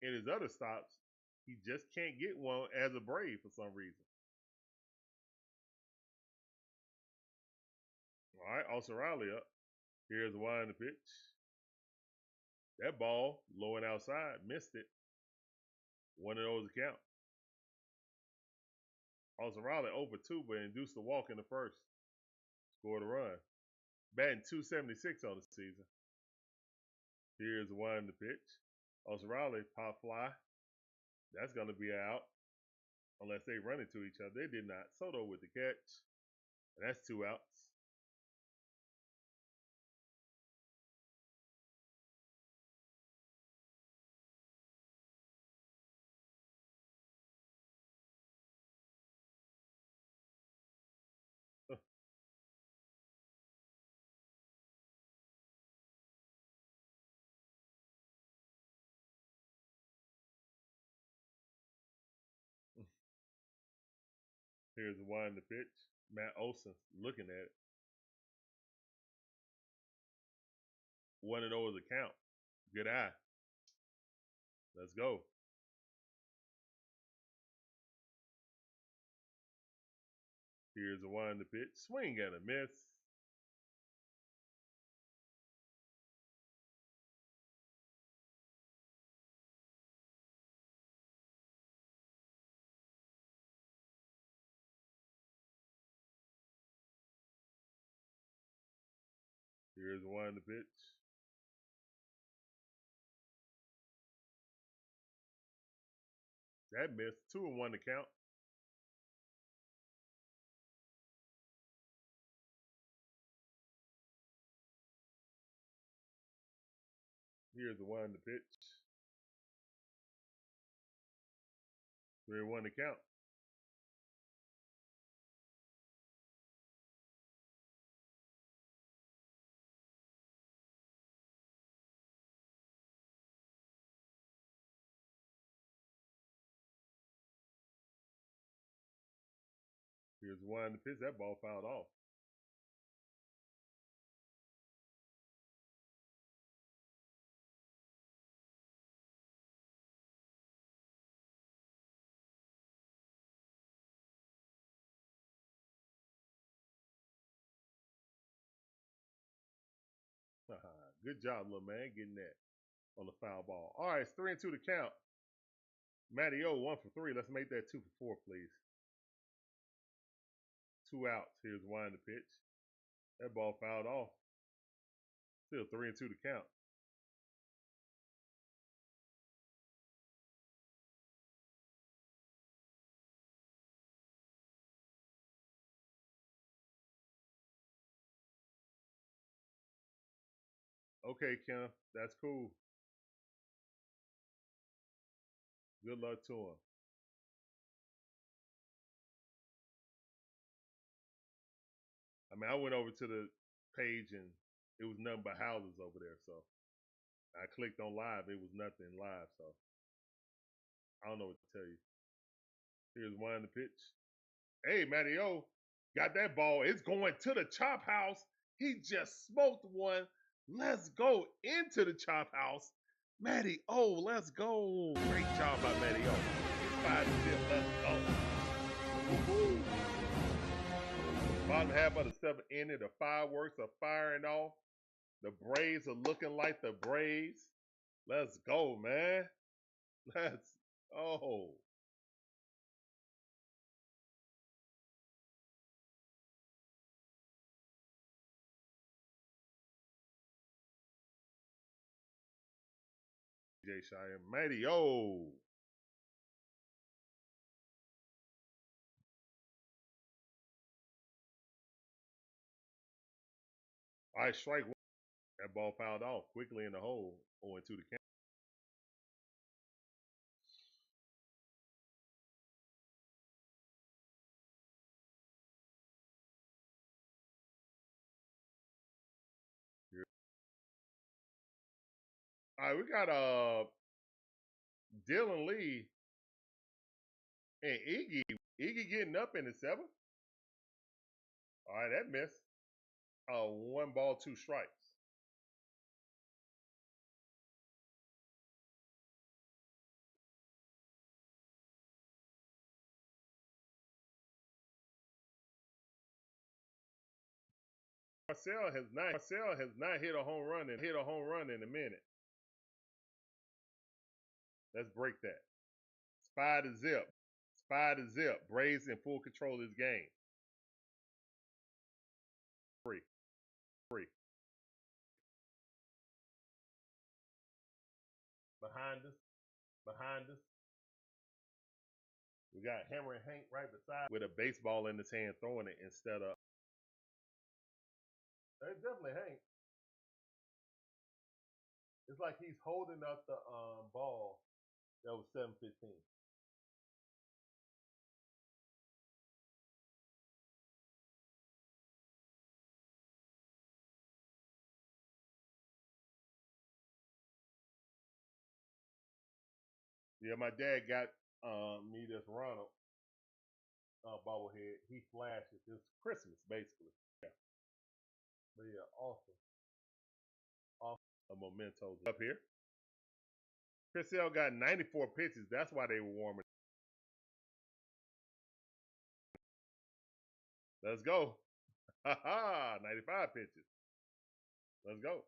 in his other stops, he just can't get one as a Brave for some reason. All right, Austin Riley up. Here's one the pitch. That ball, low and outside, missed it. One of those account. Austin Riley over 2, but induced a walk in the first. Scored a run. Batting .276 on the season. Here's one the pitch. Austin Riley, pop fly. That's going to be out unless they run into each other. They did not. Soto with the catch. And that's 2 outs. Here's one the pitch. Matt Olson looking at it. One of those account. Good eye. Let's go. Here's a one the pitch. Swing and a miss. Here's one the pitch. That missed. 2-1 to count. Here's the one to pitch. 3-1 to count. Here's one to pitch. That ball fouled off. Good job, little man, getting that on the foul ball. All right, it's 3-2 to count. Matty O, 1 for 3. Let's make that 2 for 4, please. 2 outs. Here's one to pitch. That ball fouled off. Still 3-2 to count. Okay, Kim, that's cool. Good luck to him. I mean, I went over to the page and it was nothing but houses over there. So I clicked on live. It was nothing live. So I don't know what to tell you. Here's one to pitch. Hey, Matty O got that ball. It's going to the chop house. He just smoked one. Let's go into the chop house. Matty O, let's go. Great job by Matty O. 5-0. Let's go. Woo-hoo. Bottom half of the 7th inning, the fireworks are firing off. The Braves are looking like the Braves. Let's go, man. Let's go. Jay Shire, Matty O. All right, strike one. That ball fouled off quickly in the hole. 0-2 to count. All right, we got Dylan Lee and Iggy. Iggy getting up in the 7th. All right, that missed. 1 ball, 2 strikes. Marcell has not hit a home run in a minute. Let's break that. It's 5-0. Braves in full control of this game. Free. Behind us. We got Hammer and Hank right beside with a baseball in his hand throwing it instead of. It's definitely Hank. It's like he's holding up the ball that was 7-15. Yeah, my dad got me this Ronald bobblehead. He flashes. It's Christmas, basically. Yeah. But yeah, awesome. A memento up here. Chris Sale got 94 pitches. That's why they were warming. Let's go. Ha ha. 95 pitches. Let's go.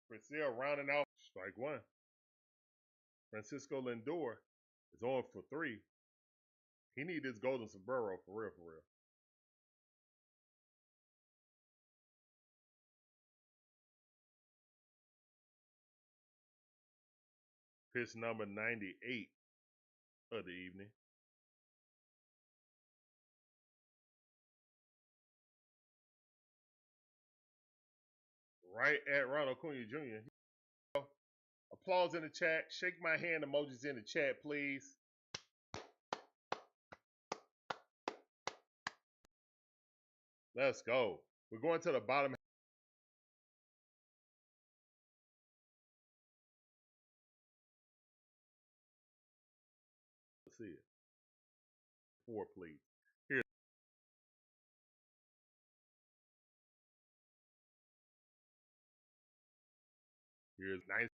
Chris Sale rounding off strike one. Francisco Lindor is on for 3. He need this golden sombrero for real. Pitch number 98 of the evening. Right at Ronald Acuna Jr. Applause in the chat. Shake my hand emojis in the chat, please. Let's go. We're going to the bottom. Let's see it. 4, please. Here's nice.